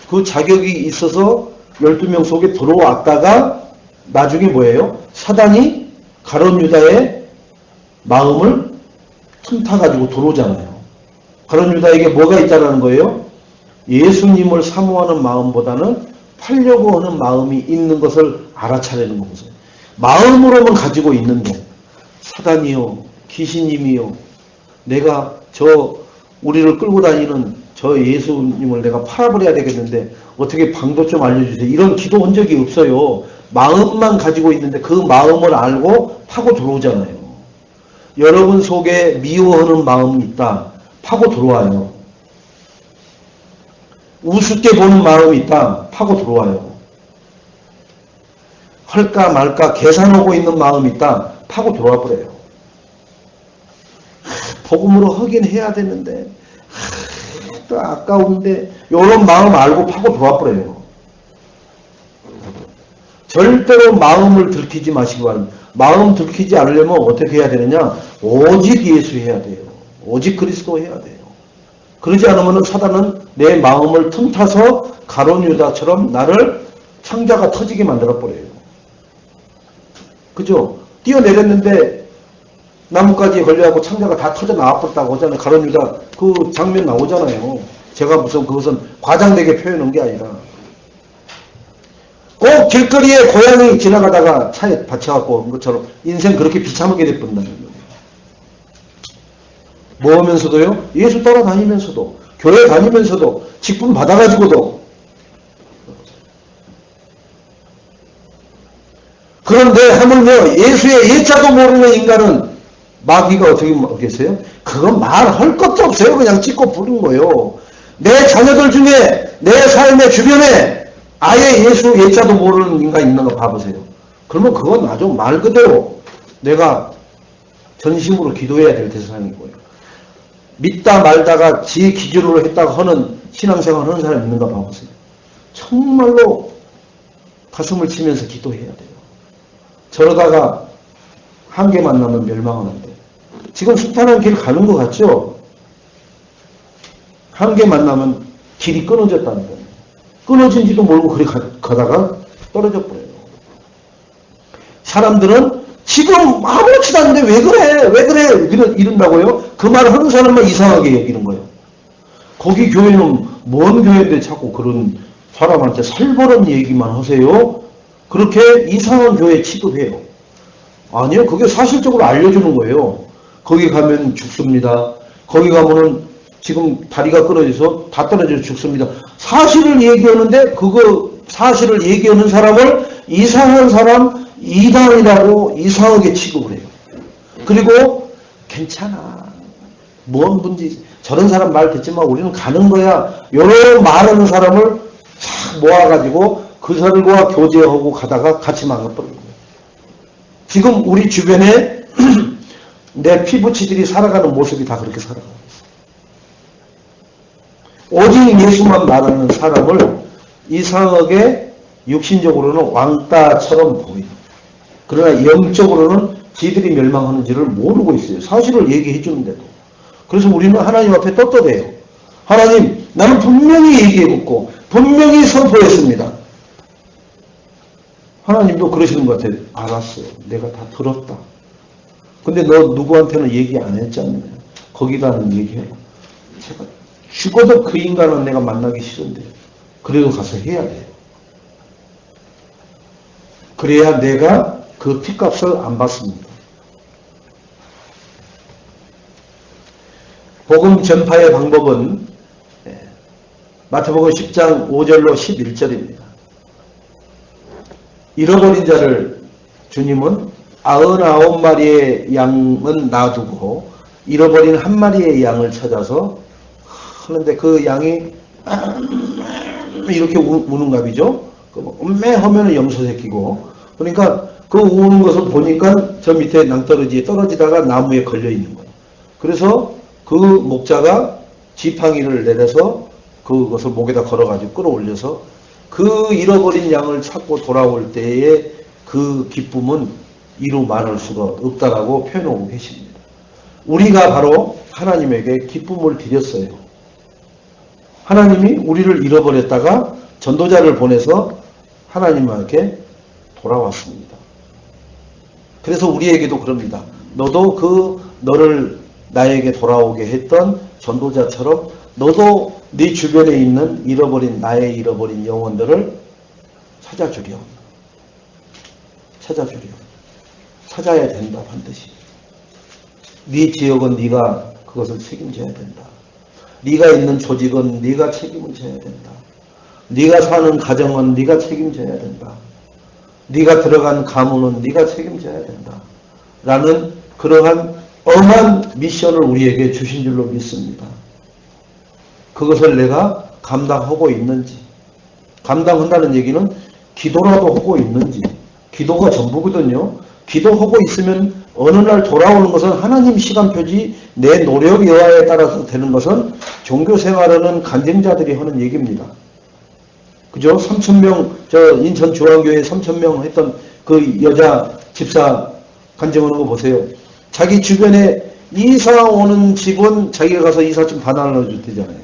그 자격이 있어서 12명 속에 들어왔다가 나중에 뭐예요? 사단이 가룟 유다의 마음을 틈타가지고 들어오잖아요. 가룟 유다에게 뭐가 있다라는 거예요? 예수님을 사모하는 마음보다는 팔려고 하는 마음이 있는 것을 알아차리는 거죠. 마음으로만 가지고 있는데 사단이요, 귀신님이요, 내가 우리를 끌고 다니는 저 예수님을 내가 팔아버려야 되겠는데 어떻게 방도 좀 알려주세요. 이런 기도 한 적이 없어요. 마음만 가지고 있는데 그 마음을 알고 파고 들어오잖아요. 여러분 속에 미워하는 마음이 있다. 파고 들어와요. 우습게 보는 마음이 있다. 파고 들어와요. 할까 말까 계산하고 있는 마음이 있다. 파고 들어와 버려요. 복음으로 하긴 해야 되는데 또 아까운데 이런 마음 알고 파고 들어와 버려요. 절대로 마음을 들키지 마시기 바랍니다. 마음 들키지 않으려면 어떻게 해야 되느냐? 오직 예수 해야 돼요. 오직 그리스도 해야 돼요. 그러지 않으면 사단은 내 마음을 틈타서 가룟 유다처럼 나를 창자가 터지게 만들어 버려요. 그죠? 뛰어내렸는데 나뭇가지에 걸려갖고 창자가 다 터져 나와버렸다고 하잖아요. 가룟 유다 그 장면 나오잖아요. 제가 무슨 그것은 과장되게 표현한 게 아니라 꼭 길거리에 고양이 지나가다가 차에 받쳐갖고 온 것처럼 인생 그렇게 비참하게 돼버린다는 거예요. 뭐 하면서도요? 예수 따라다니면서도 교회 다니면서도 직분 받아가지고도 그런데 하물며 예수의 예자도 모르는 인간은 마귀가 어떻게 먹겠어요? 그건 말할 것도 없어요. 그냥 찍고 부른 거예요. 내 자녀들 중에 내 삶의 주변에 아예 예수 예자도 모르는 인간 있는 거 봐보세요. 그러면 그건 아주 말 그대로 내가 전심으로 기도해야 될 대상인 거예요. 믿다 말다가 지 기준으로 했다가 하는 신앙생활 하는 사람 있는가 봐보세요. 정말로 가슴을 치면서 기도해야 돼요. 저러다가 한계 만나면 멸망하는데 지금 순탄한 길 가는 것 같죠? 한계 만나면 길이 끊어졌다는 거예요. 끊어진지도 모르고 그리 가다가 떨어져 버려요. 사람들은 지금 아무렇지도 않은데 왜 그래? 왜 그래? 이런다고요? 그 말을 하는 사람만 이상하게 여기는 거예요. 거기 교회는 먼 교회인데 자꾸 그런 사람한테 살벌한 얘기만 하세요? 그렇게 이상한 교회 취급해요. 아니요. 그게 사실적으로 알려주는 거예요. 거기 가면 죽습니다. 거기 가면은 지금 다리가 끊어져서 다 떨어져서 죽습니다. 사실을 얘기하는데 그거 사실을 얘기하는 사람을 이상한 사람, 이단이라고 이상하게 취급을 해요. 그리고 괜찮아. 뭔 문제, 저런 사람 말 듣지만 우리는 가는 거야. 이런 말하는 사람을 싹 모아가지고 그들과 교제하고 가다가 같이 망가버리는 거예요. 지금 우리 주변에 내 피부치들이 살아가는 모습이 다 그렇게 살아가요. 오직 예수만 말하는 사람을 이상하게 육신적으로는 왕따처럼 보여요. 그러나 영적으로는 지들이 멸망하는지를 모르고 있어요. 사실을 얘기해 주는데도. 그래서 우리는 하나님 앞에 떳떳해요. 하나님, 나는 분명히 얘기해놓고 분명히 선포했습니다. 하나님도 그러시는 것 같아요. 알았어. 내가 다 들었다. 근데 너 누구한테는 얘기 안 했잖아요. 거기다는 얘기해라. 제가 죽어도 그 인간은 내가 만나기 싫은데 그래도 가서 해야 돼요. 그래야 내가 그 핏값을 안 받습니다. 복음 전파의 방법은 마태복음 10장 5절로 11절입니다. 잃어버린 자를 주님은 99마리의 양은 놔두고 잃어버린 한 마리의 양을 찾아서 하는데 그 양이 이렇게 우는 값이죠. 음메 하면은 염소 새끼고, 그러니까 그 우는 것을 보니까 저 밑에 낭떠러지에 떨어지다가 나무에 걸려 있는 거예요. 그래서 그 목자가 지팡이를 내려서 그것을 목에다 걸어가지고 끌어올려서 그 잃어버린 양을 찾고 돌아올 때의 그 기쁨은 이루 말할 수가 없다라고 표현하고 계십니다. 우리가 바로 하나님에게 기쁨을 드렸어요. 하나님이 우리를 잃어버렸다가 전도자를 보내서 하나님께 돌아왔습니다. 그래서 우리에게도 그럽니다. 너도 그 너를 나에게 돌아오게 했던 전도자처럼 너도 네 주변에 있는 잃어버린 나의 잃어버린 영혼들을 찾아주려. 찾아야 된다 반드시. 네 지역은 네가 그것을 책임져야 된다. 네가 있는 조직은 네가 책임을 져야 된다. 네가 사는 가정은 네가 책임져야 된다. 네가 들어간 가문은 네가 책임져야 된다. 라는 그러한 엄한 미션을 우리에게 주신 줄로 믿습니다. 그것을 내가 감당하고 있는지, 감당한다는 얘기는 기도라도 하고 있는지, 기도가 전부거든요. 기도하고 있으면 어느 날 돌아오는 것은 하나님 시간표지 내 노력 여하에 따라서 되는 것은 종교생활하는 간증자들이 하는 얘기입니다. 그죠? 3,000명, 저 인천 중앙교회 3,000명 했던 그 여자 집사 간증하는 거 보세요. 자기 주변에 이사 오는 집은 자기가 가서 이삿짐 다 나눠줄 때잖아요.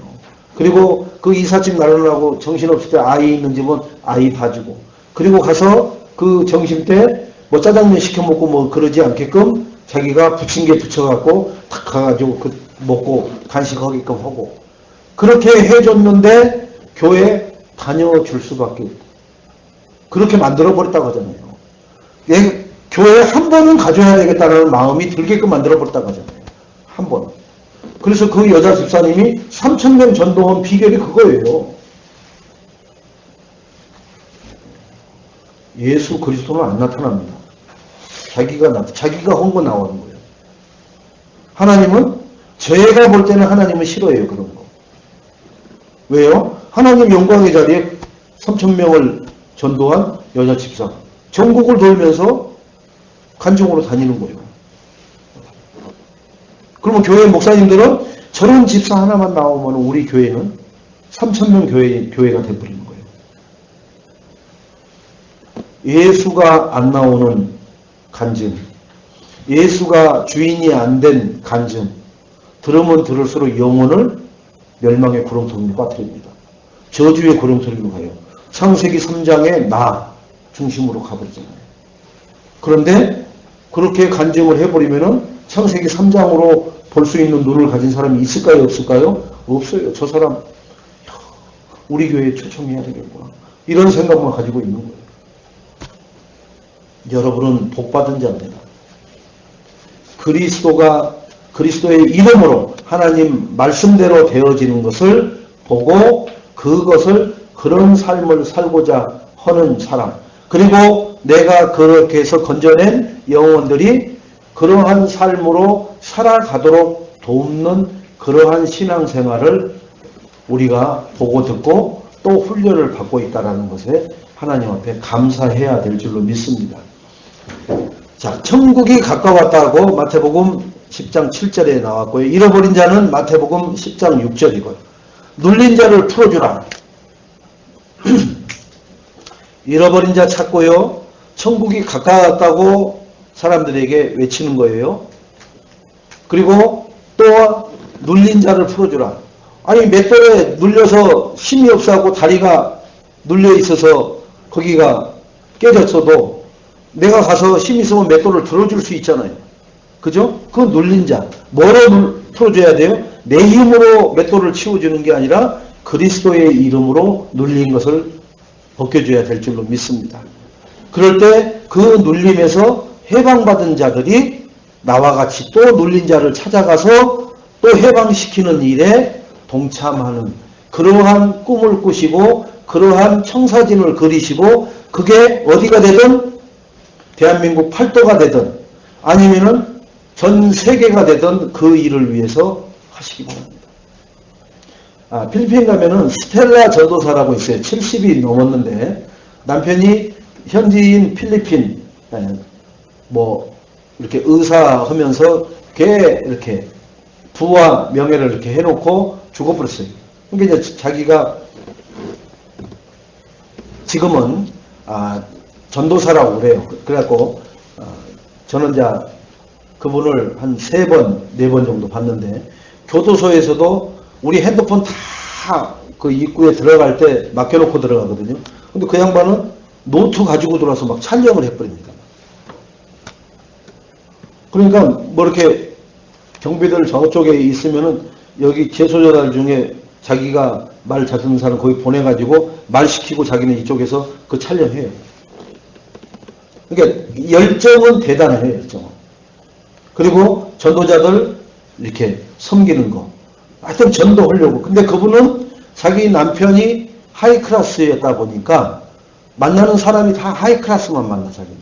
그리고 그 이삿짐 나누려고 정신없을 때 아이 있는 집은 아이 봐주고, 그리고 가서 그 점심 때 뭐 짜장면 시켜 먹고 뭐 그러지 않게끔 자기가 부침개 부쳐갖고 탁 가가지고 그 먹고 간식하게끔 하고, 그렇게 해줬는데 교회 다녀줄 수밖에 없고, 그렇게 만들어버렸다고 하잖아요. 교회에 한 번은 가져야 되겠다는 마음이 들게끔 만들어버렸다고 하잖아요. 한 번. 그래서 그 여자 집사님이 3,000명 전도한 비결이 그거예요. 예수 그리스도는 안 나타납니다. 자기가 한 거 나오는 거예요. 하나님은, 제가 볼 때는 하나님은 싫어해요, 그런 거. 왜요? 하나님 영광의 자리에 3,000명을 전도한 여자 집사. 전국을 돌면서 간증으로 다니는 거예요. 그러면 교회 목사님들은 저런 집사 하나만 나오면 우리 교회는 3,000명 교회가 되어버리는 거예요. 예수가 안 나오는 간증, 예수가 주인이 안 된 간증, 들으면 들을수록 영혼을 멸망의 구렁텅이로 빠뜨립니다. 저주의 구렁텅이로 가요. 창세기 3장에 나 중심으로 가버리잖아요. 그런데 그렇게 간증을 해버리면은 창세기 3장으로 볼 수 있는 눈을 가진 사람이 있을까요? 없을까요? 없어요. 저 사람 우리 교회에 초청해야 되겠구나. 이런 생각만 가지고 있는 거예요. 여러분은 복받은 자입니다. 그리스도의 이름으로 하나님 말씀대로 되어지는 것을 보고 그것을 그런 삶을 살고자 하는 사람, 그리고 내가 그렇게 해서 건져낸 영혼들이 그러한 삶으로 살아가도록 돕는 그러한 신앙생활을 우리가 보고 듣고 또 훈련을 받고 있다는 것에 하나님 앞에 감사해야 될 줄로 믿습니다. 자, 천국이 가까웠다고 마태복음 10장 7절에 나왔고요. 잃어버린 자는 마태복음 10장 6절이고요. 눌린 자를 풀어주라. 잃어버린 자 찾고요. 천국이 가까웠다고 사람들에게 외치는 거예요. 그리고 또 눌린 자를 풀어주라. 아니 맷돌에 눌려서 힘이 없어하고 다리가 눌려 있어서 거기가 깨졌어도 내가 가서 힘이 있으면 맷돌을 들어줄 수 있잖아요. 그죠? 그 눌린 자. 뭐로 풀어줘야 돼요? 내 힘으로 맷돌을 치워주는 게 아니라 그리스도의 이름으로 눌린 것을 벗겨줘야 될 줄로 믿습니다. 그럴 때 그 눌림에서 해방받은 자들이 나와 같이 또 눌린 자를 찾아가서 또 해방시키는 일에 동참하는 그러한 꿈을 꾸시고 그러한 청사진을 그리시고 그게 어디가 되든 대한민국 팔도가 되든 아니면은 전 세계가 되든 그 일을 위해서 하시기 바랍니다. 필리핀 가면은 스텔라 전도사라고 있어요. 70이 넘었는데 남편이 현지인 필리핀 이렇게 의사 하면서 걔 이렇게 부와 명예를 이렇게 해놓고 죽어버렸어요. 그러니까 이제 자기가 지금은 전도사라고 그래요. 그래갖고 저는 이제 그분을 한 3번, 4번 정도 봤는데 교도소에서도 우리 핸드폰 다 그 입구에 들어갈 때 맡겨놓고 들어가거든요. 근데 그 양반은 노트 가지고 들어와서 막 촬영을 해버립니다. 그러니까 뭐 이렇게 경비들 저쪽에 있으면은 여기 재소자들 중에 자기가 말 잘 듣는 사람 거기 보내가지고 말 시키고 자기는 이쪽에서 그 촬영해요. 그러니까 열정은 대단해요, 열정은. 그리고 전도자들 이렇게 섬기는 거. 하여튼 전도하려고. 근데 그분은 자기 남편이 하이클래스였다 보니까 만나는 사람이 다 하이클래스만 만나, 자기는.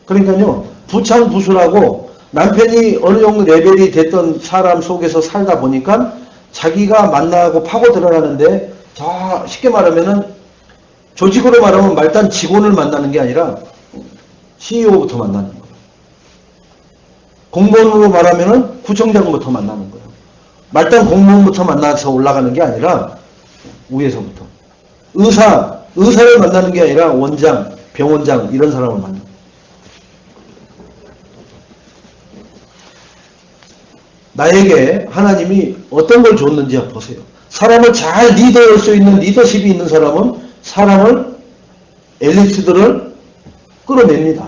그러니까요, 부창부수라고 남편이 어느 정도 레벨이 됐던 사람 속에서 살다 보니까 자기가 만나고 파고 들어가는데 쉽게 말하면은 조직으로 말하면 말단 직원을 만나는 게 아니라 CEO부터 만나는 거예요. 공무원으로 말하면은 구청장부터 만나는 거예요. 말단 공무원부터 만나서 올라가는 게 아니라 위에서부터. 의사를 만나는 게 아니라 원장, 병원장 이런 사람을 만나는 거예요. 나에게 하나님이 어떤 걸 줬는지 보세요. 사람을 잘 리더할 수 있는 리더십이 있는 사람은 사람을 엘리트들을 끌어냅니다.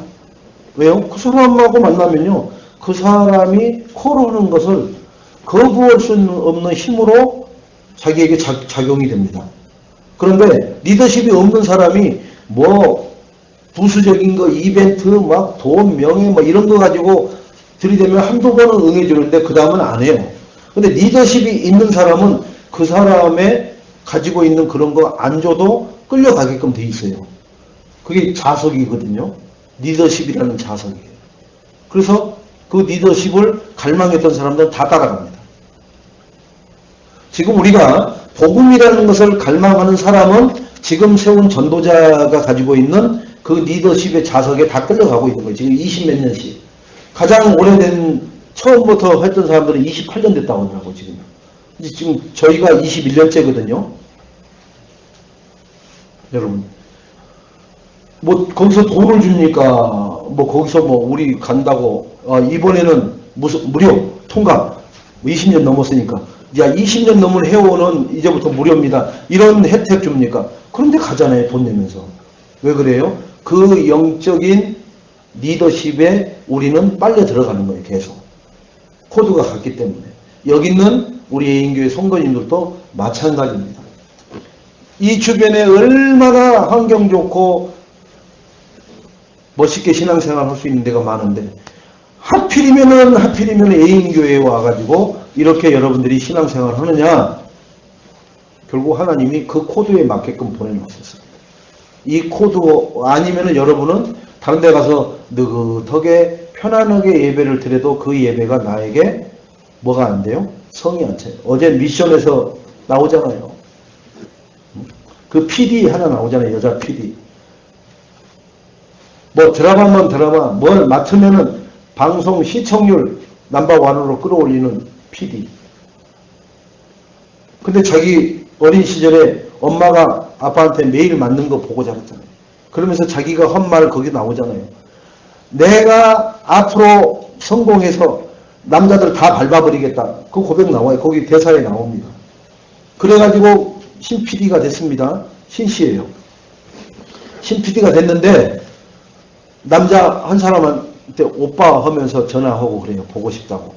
왜요? 그 사람하고 만나면요. 그 사람이 코르는 것을 거부할 수 없는 힘으로 자기에게 작용이 됩니다. 그런데 리더십이 없는 사람이 뭐 부수적인 거 이벤트 막 돈 명예 뭐 이런 거 가지고 들이대면 한두 번은 응해주는데 그 다음은 안 해요. 근데 리더십이 있는 사람은 그 사람의 가지고 있는 그런 거 안 줘도 끌려가게끔 돼 있어요. 그게 자석이거든요. 리더십이라는 자석이에요. 그래서 그 리더십을 갈망했던 사람들은 다 따라갑니다. 지금 우리가 복음이라는 것을 갈망하는 사람은 지금 세운 전도자가 가지고 있는 그 리더십의 자석에 다 끌려가고 있는 거예요. 지금 20몇 년씩. 가장 오래된 처음부터 했던 사람들은 28년 됐다고 하더라고 지금. 지금 저희가 21년째거든요. 여러분. 뭐 거기서 돈을 줍니까? 뭐 거기서 뭐 우리 간다고 이번에는 무슨 무료 통과 20년 넘었으니까 야 20년 넘은 해오는 이제부터 무료입니다. 이런 혜택 줍니까? 그런데 가잖아요. 돈 내면서. 왜 그래요? 그 영적인 리더십에 우리는 빨려 들어가는 거예요. 계속. 코드가 같기 때문에. 여기 있는 우리 예인교회 성도님들도 마찬가지입니다. 이 주변에 얼마나 환경 좋고 멋있게 신앙생활 할 수 있는 데가 많은데 하필이면 애인교회에 와가지고 이렇게 여러분들이 신앙생활을 하느냐? 결국 하나님이 그 코드에 맞게끔 보내놓으셨습니다. 이 코드 아니면은 여러분은 다른 데 가서 느긋하게 편안하게 예배를 드려도 그 예배가 나에게 뭐가 안 돼요? 성이 안 차요. 어제 미션에서 나오잖아요. 그 PD 하나 나오잖아요. 여자 PD. 뭐 드라마면 드라마, 뭘 맡으면은 방송 시청률 넘버원으로 끌어올리는 PD. 근데 자기 어린 시절에 엄마가 아빠한테 매일 맞는 거 보고 자랐잖아요. 그러면서 자기가 한 말 거기 나오잖아요. 내가 앞으로 성공해서 남자들 다 밟아버리겠다. 그 고백 나와요. 거기 대사에 나옵니다. 그래가지고 신 PD가 됐습니다. 신씨예요. 신 PD가 됐는데 남자 한 사람한테 오빠 하면서 전화하고 그래요. 보고 싶다고.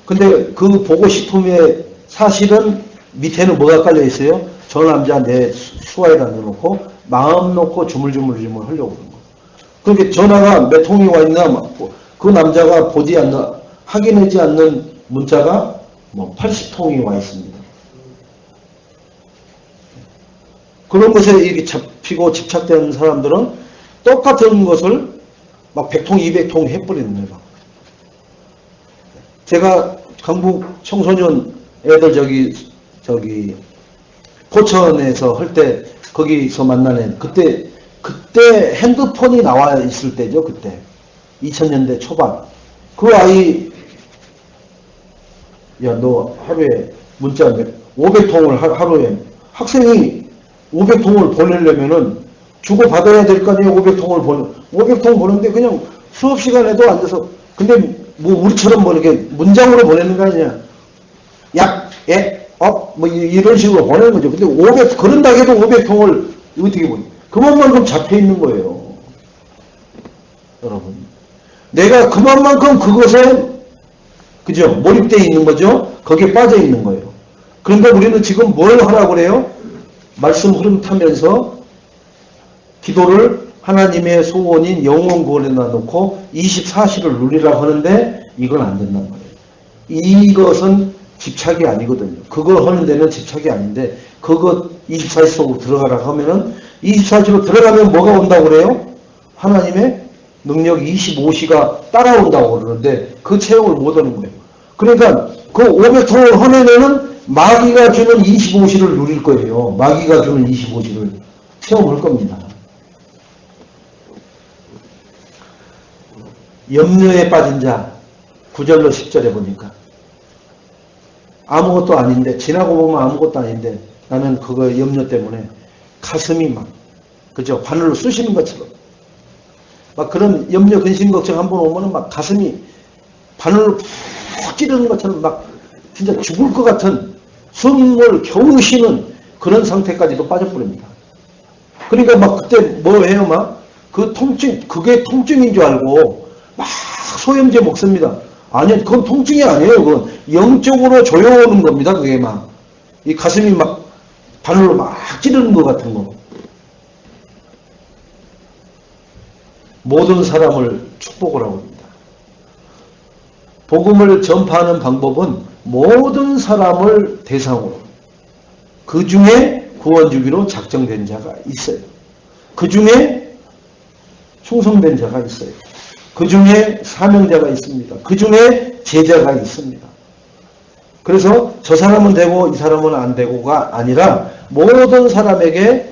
근데 그 보고 싶음에 사실은 밑에는 뭐가 깔려 있어요? 저 남자 내 수화에다 넣어놓고 마음 놓고 주물주물 하려고 그런 거. 그러니까 전화가 몇 통이 와 있나 그 남자가 보지 않는 확인하지 않는 문자가 뭐 80통이 와 있습니다. 그런 것에 이렇게 잡히고 집착되는 사람들은 똑같은 것을 막 100통, 200통 해버리는 거예요. 제가 강북 청소년 애들 저기 포천에서 할 때 거기서 만나는 그때 핸드폰이 나와 있을 때죠. 그때 2000년대 초반 그 아이 야 너 하루에 문자 500통을 하루에 학생이 500통을 보내려면은 주고 받아야 될 거 아니에요. 500통 보는데 그냥 수업 시간에도 앉아서 근데 뭐 우리처럼 뭐 이렇게 문장으로 보내는 거 아니냐. 약, 예, 뭐 이런 식으로 보내는 거죠. 근데 그런다 해도 500통을 어떻게 보니? 그만큼 잡혀 있는 거예요. 여러분. 내가 그만큼 그것에, 그죠? 몰입되어 있는 거죠? 거기에 빠져 있는 거예요. 그런데 우리는 지금 뭘 하라고 그래요? 말씀 흐름 타면서 기도를 하나님의 소원인 영원 구원에다 놓고 24시를 누리라고 하는데 이건 안 된단 말이에요. 이것은 집착이 아니거든요. 그거 하는 데는 집착이 아닌데 그거 24시 속으로 들어가라고 하면은 24시로 들어가면 뭐가 온다고 그래요? 하나님의 능력 25시가 따라온다고 그러는데 그 체험을 못 하는 거예요. 그러니까 그 500통을 하면은 마귀가 주는 25시를 누릴 거예요. 마귀가 주는 25시를 체험할 겁니다. 염려에 빠진 자 9절로 10절에 보니까 아무것도 아닌데 지나고 보면 아무것도 아닌데 나는 그거 염려 때문에 가슴이 막 그죠? 바늘로 쑤시는 것처럼 막 그런 염려 근심 걱정 한번 오면은 막 가슴이 바늘로 푹 찌르는 것처럼 막 진짜 죽을 것 같은 숨을 겨우 쉬는 그런 상태까지도 빠져버립니다. 그러니까 막 그때 뭐 해요? 막 그 통증 그게 통증인 줄 알고 막 소염제 먹습니다. 아니요, 그건 통증이 아니에요. 그건 영적으로 조여오는 겁니다. 그게 막 이 가슴이 막 바늘로 막 찌르는 것 같은 거. 모든 사람을 축복을 하고 있습니다. 복음을 전파하는 방법은 모든 사람을 대상으로 그 중에 구원 주기로 작정된 자가 있어요. 그 중에 충성된 자가 있어요. 그 중에 사명자가 있습니다. 그 중에 제자가 있습니다. 그래서 저 사람은 되고 이 사람은 안 되고가 아니라 모든 사람에게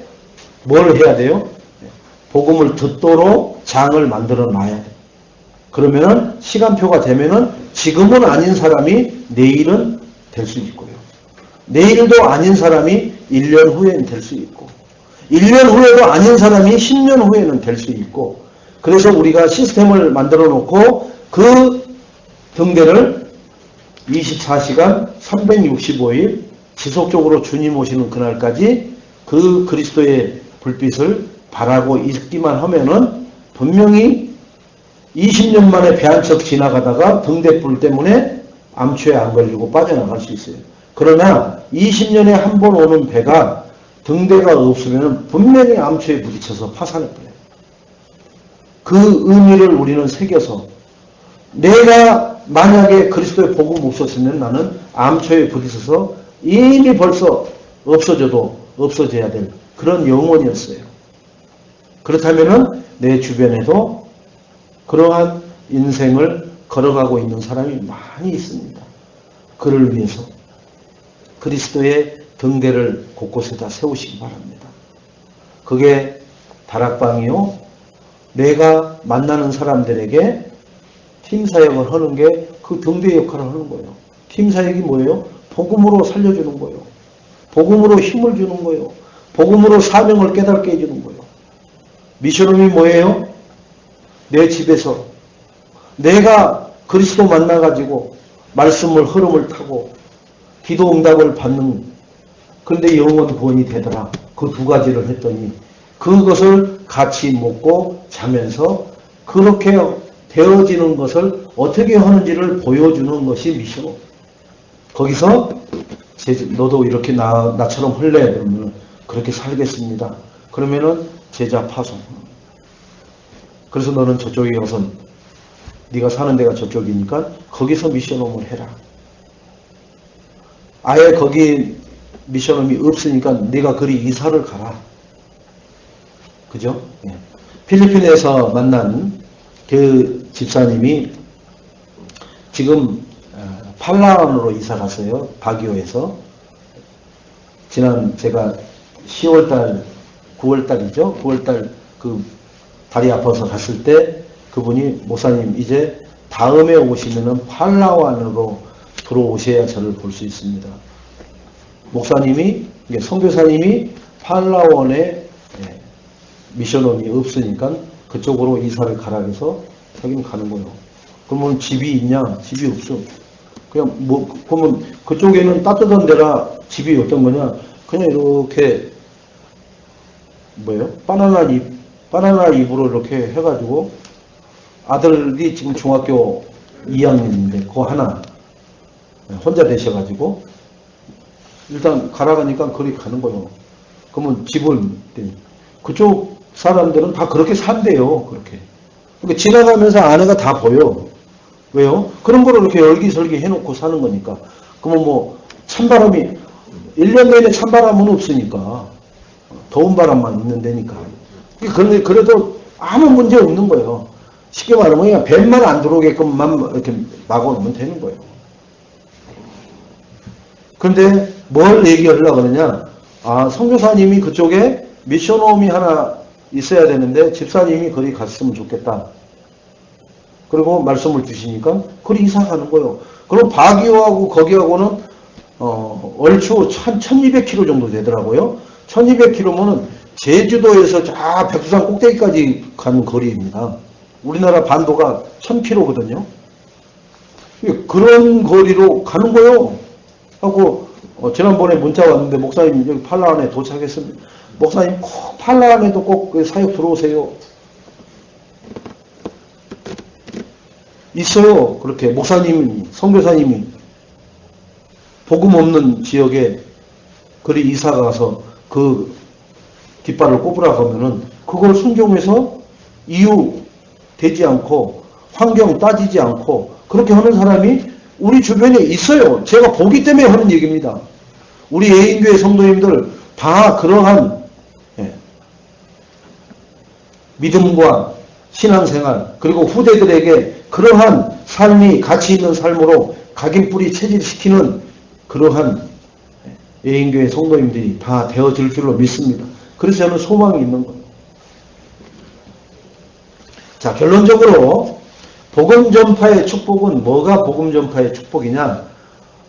뭘 해야 돼요? 복음을 듣도록 장을 만들어 놔야 돼요. 그러면은 시간표가 되면은 지금은 아닌 사람이 내일은 될 수 있고요. 내일도 아닌 사람이 1년 후에는 될 수 있고 1년 후에도 아닌 사람이 10년 후에는 될 수 있고 그래서 우리가 시스템을 만들어 놓고 그 등대를 24시간 365일 지속적으로 주님 오시는 그날까지 그 그리스도의 불빛을 바라고 있기만 하면은 분명히 20년 만에 배 한 척 지나가다가 등대불 때문에 암초에 안 걸리고 빠져나갈 수 있어요. 그러나 20년에 한 번 오는 배가 등대가 없으면 분명히 암초에 부딪혀서 파산해버려요. 그 의미를 우리는 새겨서 내가 만약에 그리스도의 복음 없었으면 나는 암초에 부딪혀서 이미 벌써 없어져야 될 그런 영혼이었어요. 그렇다면은 내 주변에도 그러한 인생을 걸어가고 있는 사람이 많이 있습니다. 그를 위해서 그리스도의 등대를 곳곳에다 세우시기 바랍니다. 그게 다락방이요. 내가 만나는 사람들에게 팀 사역을 하는 게 그 등대 역할을 하는 거예요. 팀 사역이 뭐예요? 복음으로 살려주는 거예요. 복음으로 힘을 주는 거예요. 복음으로 사명을 깨닫게 해주는 거예요. 미션홈이 뭐예요? 내 집에서 내가 그리스도 만나가지고 말씀을 흐름을 타고 기도 응답을 받는, 그런데 영원 구원이 되더라. 그 두 가지를 했더니 그것을 같이 먹고 자면서 그렇게 되어지는 것을 어떻게 하는지를 보여주는 것이 미션. 거기서 너도 이렇게 나처럼 할래? 그러면 그렇게 살겠습니다. 그러면은 제자 파송. 그래서 너는 저쪽에 가서 네가 사는 데가 저쪽이니까 거기서 미션홈을 해라. 아예 거기 미션홈이 없으니까 네가 그리 이사를 가라. 그죠? 예. 필리핀에서 만난 그 집사님이 지금 팔라완으로 이사 갔어요. 바기오에서. 지난 제가 10월달, 9월달이죠. 9월달 그 다리 아파서 갔을 때 그분이 목사님 이제 다음에 오시면은 팔라완으로 들어오셔야 저를 볼 수 있습니다. 목사님이, 선교사님이 팔라완에 미션홈이 없으니까 그쪽으로 이사를 가라 해서 자기는 가는 거예요. 그러면 집이 있냐? 집이 없어. 그냥 그러면 그쪽에는 따뜻한 데라 집이 어떤 거냐? 그냥 이렇게 바나나 잎으로 이렇게 해가지고 아들이 지금 중학교 2학년인데 그거 하나 혼자 되셔가지고 일단 가라가니까 그리 가는 거예요. 그러면 집을 그쪽 사람들은 다 그렇게 산대요. 그렇게. 그러니까 지나가면서 아내가 다 보여. 왜요? 그런 거를 이렇게 열기설기 해놓고 사는 거니까. 그러면 뭐 찬바람이 1년 내내 찬바람은 없으니까 더운 바람만 있는 데니까. 그런데 그래도 아무 문제 없는 거예요. 쉽게 말하면 그냥 뱀만 안 들어오게끔만 이렇게 막아놓으면 되는 거예요. 그런데 뭘 얘기하려고 그러냐? 선교사님이 그쪽에 미션홈이 하나 있어야 되는데 집사님이 거기 갔으면 좋겠다. 그리고 말씀을 주시니까 거기 이사 가는 거예요. 그럼 바기오하고 거기하고는 얼추 1200km 정도 되더라고요. 1200km면은 제주도에서 저 백두산 꼭대기까지 가는 거리입니다. 우리나라 반도가 1000km거든요. 그런 거리로 가는 거예요. 하고 지난번에 문자 왔는데 목사님 여기 팔라완에 도착했습니다. 목사님 꼭 팔라완에도 꼭 사역 들어오세요. 있어요. 그렇게 목사님이, 선교사님이 복음 없는 지역에 그리 이사가 가서 그 깃발을 꼽으라고 하면은 그걸 순종해서 이유 되지 않고 환경 따지지 않고 그렇게 하는 사람이 우리 주변에 있어요. 제가 보기 때문에 하는 얘기입니다. 우리 예인교회 성도님들 다 그러한 믿음과 신앙생활 그리고 후대들에게 그러한 삶이 가치 있는 삶으로 각인뿌리 체질시키는 그러한 예인교회 성도님들이 다 되어질 줄로 믿습니다. 그래서 저는 소망이 있는 거예요. 자, 결론적으로 복음 전파의 축복은 뭐가 복음 전파의 축복이냐?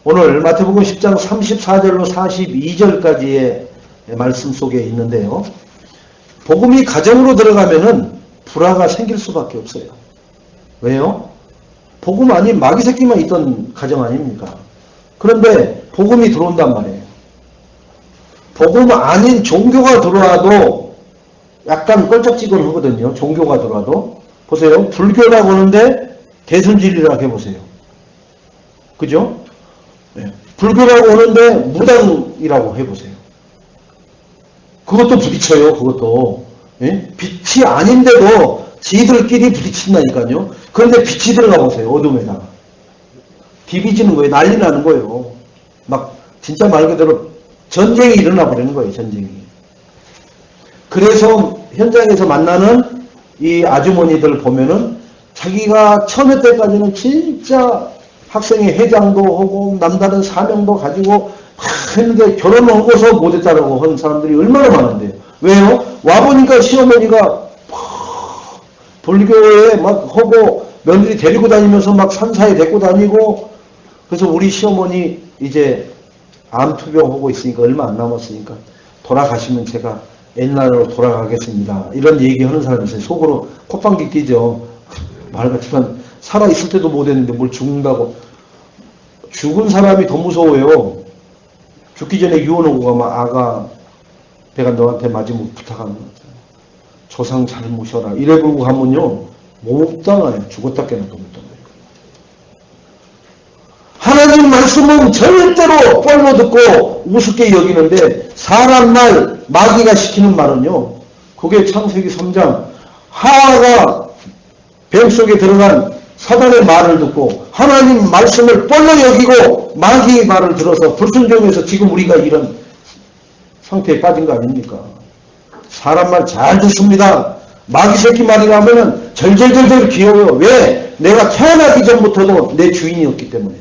오늘 마태복음 10장 34절로 42절까지의 말씀 속에 있는데요. 복음이 가정으로 들어가면은 불화가 생길 수밖에 없어요. 왜요? 복음 아닌 마귀 새끼만 있던 가정 아닙니까? 그런데 복음이 들어온단 말이에요. 복음 아닌 종교가 들어와도 약간 껄쩍지근하거든요. 종교가 들어와도. 보세요. 불교라고 하는데 대순진리라고 해보세요. 그죠? 네. 불교라고 하는데 무당이라고 해보세요. 그것도 부딪혀요. 그것도. 예? 빛이 아닌데도 지들끼리 부딪힌다니까요. 그런데 빛이 들어가 보세요. 어둠에다가. 디비지는 거예요. 난리 나는 거예요. 막 진짜 말 그대로 전쟁이 일어나 버리는 거예요. 전쟁이. 그래서 현장에서 만나는 이 아주머니들 보면은 자기가 처음에 때까지는 진짜 학생회 회장도 하고 남다른 사명도 가지고 막 했는데 결혼을 하고서 못했다라고 하는 사람들이 얼마나 많은데요. 왜요? 와보니까 시어머니가 불교에 막 하고 며느리 데리고 다니면서 막 산사에 데리고 다니고 그래서 우리 시어머니 이제 암투병하고 있으니까 얼마 안 남았으니까 돌아가시면 제가 옛날로 돌아가겠습니다. 이런 얘기하는 사람이 있어요. 속으로 콧방귀 끼죠. 말 같지만 살아있을 때도 못했는데 뭘 죽는다고. 죽은 사람이 더 무서워요. 죽기 전에 유언하고 가면 아가 내가 너한테 마지막 부탁하는 거죠. 조상 잘 모셔라. 이래 불고 가면요. 못 당해요. 죽었다 깨어나도 못 당해요. 하나님 말씀은 절대로 뻘로 듣고 우습게 여기는데 사람 말 마귀가 시키는 말은요. 그게 창세기 3장 하와가 뱀 속에 들어간 사단의 말을 듣고 하나님 말씀을 뻘로 여기고 마귀의 말을 들어서 불순종해서 지금 우리가 이런 상태에 빠진 거 아닙니까? 사람 말 잘 듣습니다. 마귀 새끼 말이라면은 절절절절 귀여워요. 왜? 내가 태어나기 전부터도 내 주인이었기 때문에.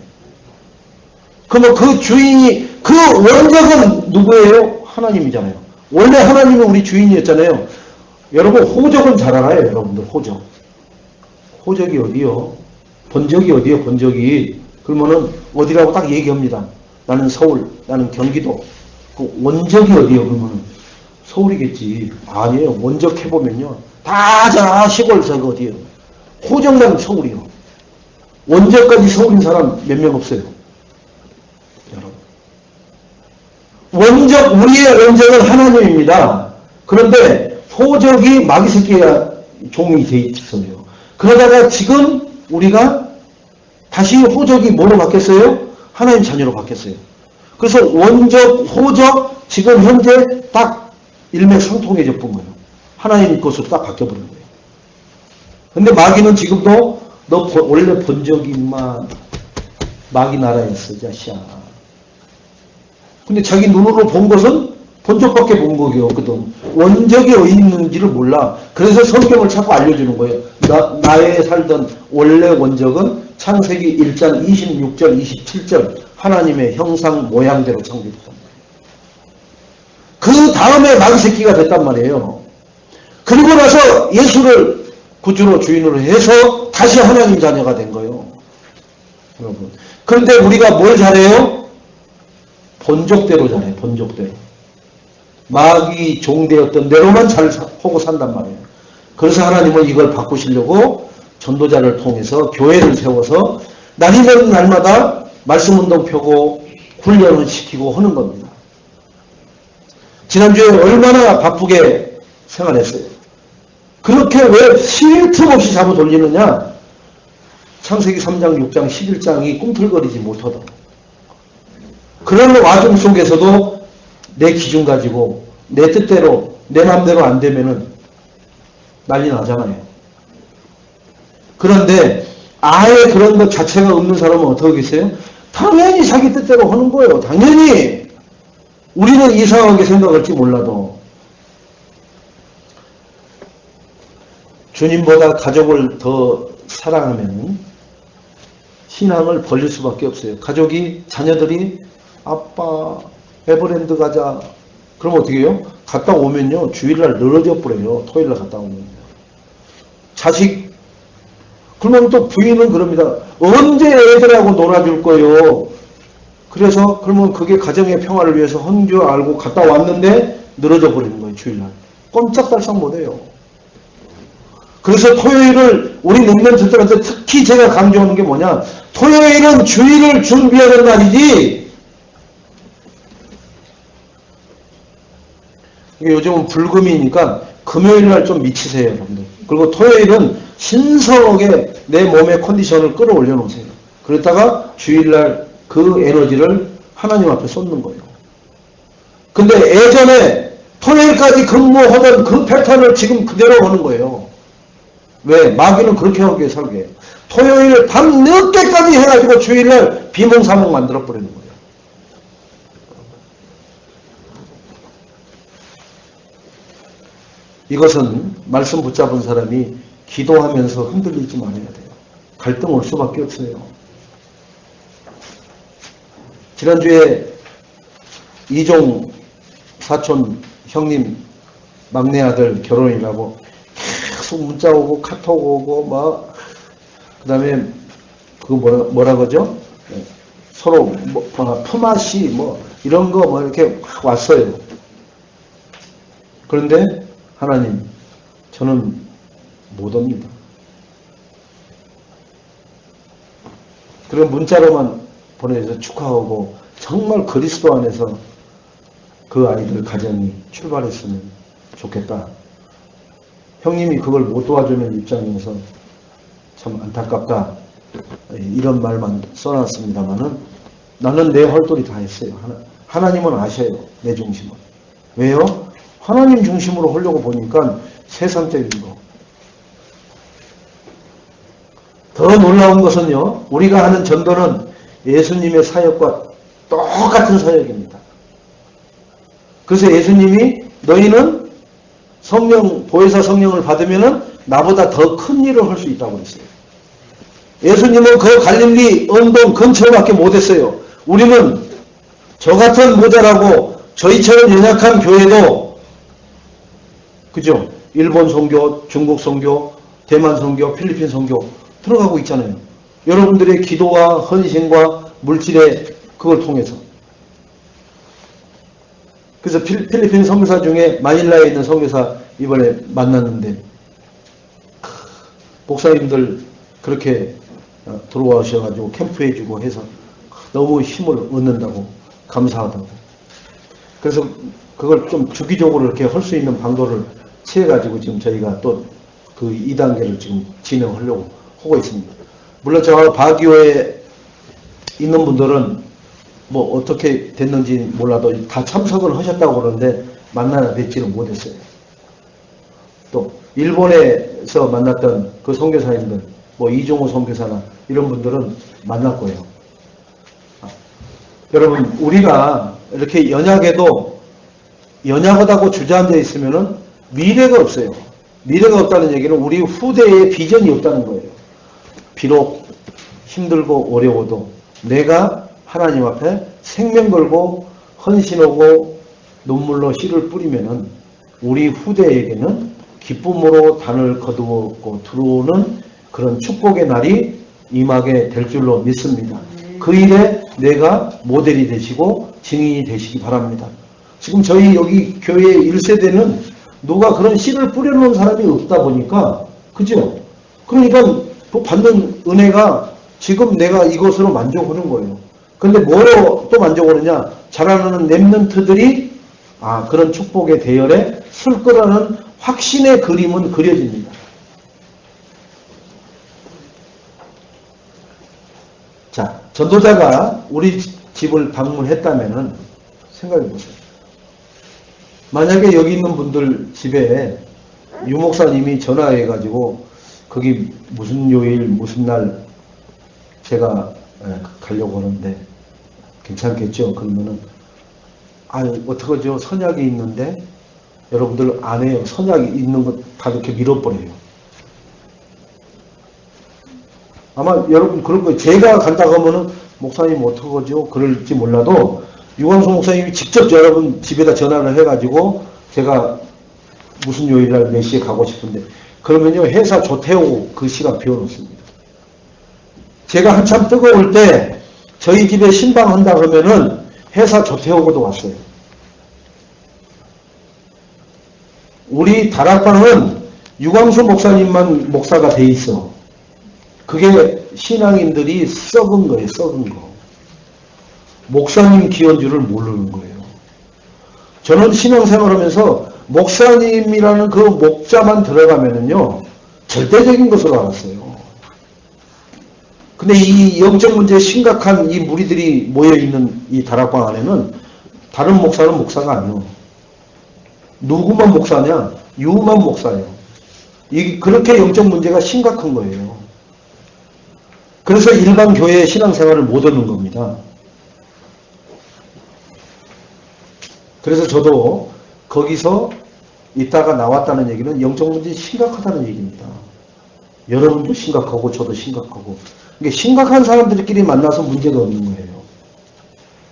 그러면 그 주인이, 그 원적은 누구예요? 하나님이잖아요. 원래 하나님은 우리 주인이었잖아요. 여러분, 호적은 잘 알아요, 여러분들, 호적. 호적이 어디요? 본적이 어디요, 본적이? 그러면은, 어디라고 딱 얘기합니다. 나는 서울, 나는 경기도. 그 원적이 어디요, 그러면은? 서울이겠지. 아니에요. 원적 해보면요. 다 시골서 어디요? 호적만 서울이요. 원적까지 서울인 사람 몇 명 없어요. 원적, 우리의 원적은 하나님입니다. 그런데 호적이 마귀 새끼가 종이 돼 있어요. 그러다가 지금 우리가 다시 호적이 뭐로 바뀌었어요? 하나님 자녀로 바뀌었어요. 그래서 원적, 호적, 지금 현재 딱 일맥상통해져 본 거예요. 하나님 것으로 딱 바뀌어버린 거예요. 근데 마귀는 지금도 너 원래 본적이 임마 마귀 나라에 있어, 자시야. 근데 자기 눈으로 본 것은 본적밖에 본 거거든. 원적이 어디 있는지를 몰라. 그래서 성경을 자꾸 알려주는 거예요. 나의 살던 원래 원적은 창세기 1장 26절 27절 하나님의 형상 모양대로 창조됐단 말이에요. 그 다음에 마귀 새끼가 됐단 말이에요. 그리고 나서 예수를 구주로 주인으로 해서 다시 하나님 자녀가 된 거예요. 여러분. 그런데 우리가 뭘 잘해요? 본적대로 잘해, 본적대로. 마귀 종되었던 대로만 잘 하고 산단 말이에요. 그래서 하나님은 이걸 바꾸시려고 전도자를 통해서 교회를 세워서 날이면 날마다 말씀운동 펴고 훈련을 시키고 하는 겁니다. 지난주에 얼마나 바쁘게 생활했어요. 그렇게 왜 쉴 틈 없이 잡아 돌리느냐? 창세기 3장, 6장, 11장이 꿈틀거리지 못하다. 그런 와중 속에서도 내 기준 가지고 내 뜻대로 내 마음대로 안 되면은 난리 나잖아요. 그런데 아예 그런 것 자체가 없는 사람은 어떻게 계세요? 당연히 자기 뜻대로 하는 거예요. 당연히. 우리는 이상하게 생각할지 몰라도 주님보다 가족을 더 사랑하면 신앙을 벌릴 수밖에 없어요. 가족이, 자녀들이 아빠 에버랜드 가자. 그럼 어떻게 해요? 갔다 오면요. 주일날 늘어져 버려요. 토요일날 갔다 오면. 자식. 그러면 또 부인은 그럽니다. 언제 애들하고 놀아줄 거예요? 그래서 그러면 그게 가정의 평화를 위해서 한 줄 알고 갔다 왔는데 늘어져 버리는 거예요. 주일날. 꼼짝달싹 못해요. 그래서 토요일을 우리 랩런트들한테 특히 제가 강조하는 게 뭐냐. 토요일은 주일을 준비하는 날이지. 요즘은 불금이니까 금요일날 좀 미치세요. 여러분들. 그리고 토요일은 신성하게 내 몸의 컨디션을 끌어올려 놓으세요. 그랬다가 주일날 그 에너지를 하나님 앞에 쏟는 거예요. 근데 예전에 토요일까지 근무하던 그 패턴을 지금 그대로 하는 거예요. 왜? 마귀는 그렇게 하게 살게 해요. 토요일 밤 늦게까지 해가지고 주일날 비몽사몽 만들어버리는 거예요. 이것은 말씀 붙잡은 사람이 기도하면서 흔들리지 말아야 돼요. 갈등 올 수밖에 없어요. 지난주에 이종 사촌 형님 막내 아들 결혼이라고 계속 문자 오고 카톡 오고 막 그다음에 그거 뭐라 그러죠? 서로 품앗이 뭐 이런 거 뭐 이렇게 막 왔어요. 그런데 하나님, 저는 못 옵니다. 그런 문자로만 보내서 축하하고 정말 그리스도 안에서 그 아이들 가정이 출발했으면 좋겠다. 형님이 그걸 못 도와주는 입장에서 참 안타깝다. 이런 말만 써놨습니다만은 나는 내 헐도리 다 했어요. 하나님은 아셔요. 내 중심을. 왜요? 하나님 중심으로 하려고 보니까 세상적인 거. 더 놀라운 것은요. 우리가 하는 전도는 예수님의 사역과 똑같은 사역입니다. 그래서 예수님이 너희는 성령, 보혜사 성령을 받으면은 나보다 더 큰 일을 할 수 있다고 했어요. 예수님은 그 갈릴리 언동 근처밖에 못했어요. 우리는 저 같은 모자라고 저희처럼 연약한 교회도 그죠? 일본 선교, 중국 선교, 대만 선교, 필리핀 선교 들어가고 있잖아요. 여러분들의 기도와 헌신과 물질의 그걸 통해서. 그래서 필리핀 선교사 중에 마닐라에 있는 선교사 이번에 만났는데 목사님들 그렇게 들어와셔가지고 캠프해주고 해서 너무 힘을 얻는다고 감사하다고. 그래서 그걸 좀 주기적으로 이렇게 할 수 있는 방도를 취해가지고 지금 저희가 또 그 2단계를 지금 진행하려고 하고 있습니다. 물론 저 바기오에 있는 분들은 뭐 어떻게 됐는지 몰라도 다 참석을 하셨다고 그러는데 만나 뵙지를 못했어요. 또 일본에서 만났던 그 선교사님들, 뭐 이종호 선교사나 이런 분들은 만났고요. 여러분 우리가 이렇게 연약해도 연약하다고 주저앉아 있으면은 미래가 없어요. 미래가 없다는 얘기는 우리 후대에 비전이 없다는 거예요. 비록 힘들고 어려워도 내가 하나님 앞에 생명 걸고 헌신하고 눈물로 씨를 뿌리면은 우리 후대에게는 기쁨으로 단을 거두고 들어오는 그런 축복의 날이 임하게 될 줄로 믿습니다. 그 일에 내가 모델이 되시고 증인이 되시기 바랍니다. 지금 저희 여기 교회 1세대는 누가 그런 씨를 뿌려놓은 사람이 없다 보니까 그죠? 그러니까 받는 은혜가 지금 내가 이것으로 만족하는 거예요. 근데 뭐로 또 만족하느냐? 자라나는 렘넌트들이 그런 축복의 대열에 쓸 거라는 확신의 그림은 그려집니다. 자, 전도자가 우리 집을 방문했다면은 생각해 보세요. 만약에 여기 있는 분들 집에 유 목사님이 전화해가지고 거기 무슨 요일 무슨 날 제가 가려고 하는데 괜찮겠죠? 그러면은 어떡하죠? 선약이 있는데 여러분들 안 해요. 선약이 있는 거 다 이렇게 밀어버려요. 아마 여러분 그럴 거예요. 제가 간다고 하면은 목사님 어떡하죠? 그럴지 몰라도 유광수 목사님이 직접 여러분 집에다 전화를 해가지고 제가 무슨 요일날 몇 시에 가고 싶은데 그러면요 회사 조태호 그 시간 비워놓습니다. 제가 한참 뜨거울 때 저희 집에 신방한다 그러면은 회사 조태호고도 왔어요. 우리 다락방은 유광수 목사님만 목사가 돼 있어. 그게 신앙인들이 썩은 거예요. 썩은 거. 목사님 기원주를 모르는 거예요. 저는 신앙생활하면서 목사님이라는 그 목자만 들어가면은요 절대적인 것으로 알았어요. 근데 이 영적 문제에 심각한 이 무리들이 모여있는 이 다락방 안에는 다른 목사는 목사가 아니에요. 누구만 목사냐? 유만 목사예요. 그렇게 영적 문제가 심각한 거예요. 그래서 일반 교회의 신앙생활을 못 하는 겁니다. 그래서 저도 거기서 있다가 나왔다는 얘기는 영적 문제 심각하다는 얘기입니다. 여러분도 심각하고 저도 심각하고. 그러니까 심각한 사람들끼리 만나서 문제가 없는 거예요.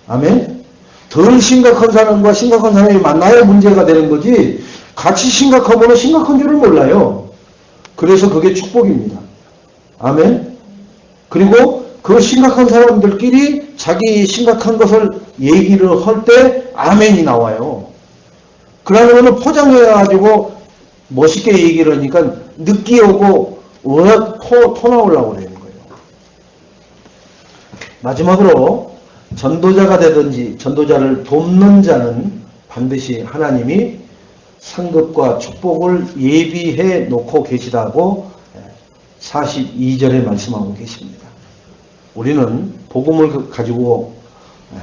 아멘? 덜 심각한 사람과 심각한 사람이 만나야 문제가 되는 거지, 같이 심각하면 심각한 줄을 몰라요. 그래서 그게 축복입니다. 아멘? 그리고 그 심각한 사람들끼리 자기 심각한 것을 얘기를 할 때 아멘이 나와요. 그러면 포장해가지고 멋있게 얘기를 하니까 늦게 오고 워낙 토 나오려고 그러는 거예요. 마지막으로 전도자가 되든지 전도자를 돕는 자는 반드시 하나님이 상급과 축복을 예비해 놓고 계시다고 42절에 말씀하고 계십니다. 우리는 복음을 가지고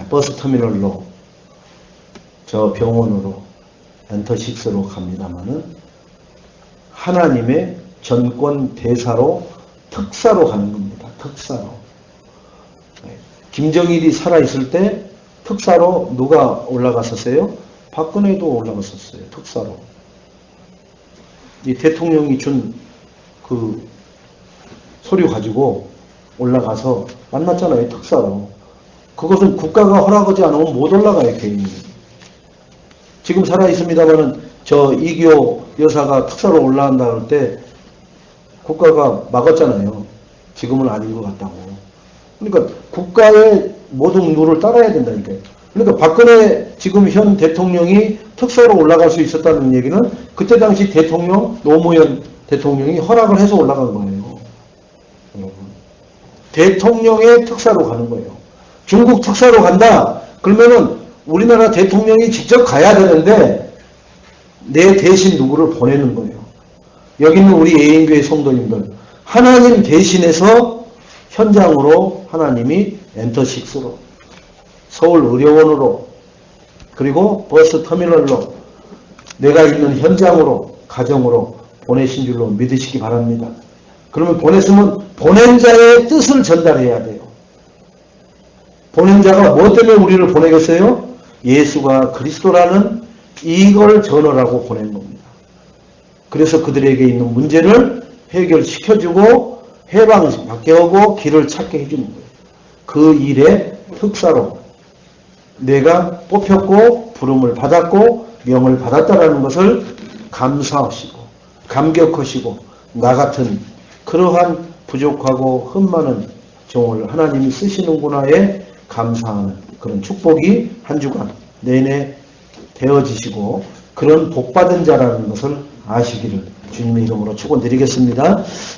버스터미널로 저 병원으로 엔터식스로 갑니다마는 하나님의 전권 대사로 특사로 가는 겁니다. 특사로. 김정일이 살아있을 때 특사로 누가 올라갔었어요? 박근혜도 올라갔었어요. 특사로. 이 대통령이 준 그 서류 가지고 올라가서 만났잖아요. 특사로. 그것은 국가가 허락하지 않으면 못 올라가요. 개인이. 지금 살아있습니다마는 저 이기호 여사가 특사로 올라간다 할 때 국가가 막았잖아요. 지금은 아닌 것 같다고. 그러니까 국가의 모든 룰을 따라야 된다니까요. 그러니까 박근혜 지금 현 대통령이 특사로 올라갈 수 있었다는 얘기는 그때 당시 대통령 노무현 대통령이 허락을 해서 올라간 거예요. 여러분. 대통령의 특사로 가는 거예요. 중국 특사로 간다. 그러면은 우리나라 대통령이 직접 가야 되는데 내 대신 누구를 보내는 거예요. 여기 있는 우리 예인교회 성도님들, 하나님 대신해서 현장으로 하나님이 엔터식스로, 서울의료원으로, 그리고 버스터미널로, 내가 있는 현장으로, 가정으로 보내신 줄로 믿으시기 바랍니다. 그러면 보냈으면 보낸 자의 뜻을 전달해야 돼요. 보낸 자가 뭐 때문에 우리를 보내겠어요? 예수가 그리스도라는 이걸 전하라고 보낸 겁니다. 그래서 그들에게 있는 문제를 해결시켜주고 해방받게 하고 길을 찾게 해주는 거예요. 그 일의 특사로 내가 뽑혔고 부름을 받았고 명을 받았다라는 것을 감사하시고 감격하시고 나 같은 그러한 부족하고 흠 많은 종을 하나님이 쓰시는구나에 감사하는 그런 축복이 한 주간 내내 되어지시고 그런 복받은 자라는 것을 아시기를 주님의 이름으로 축원드리겠습니다.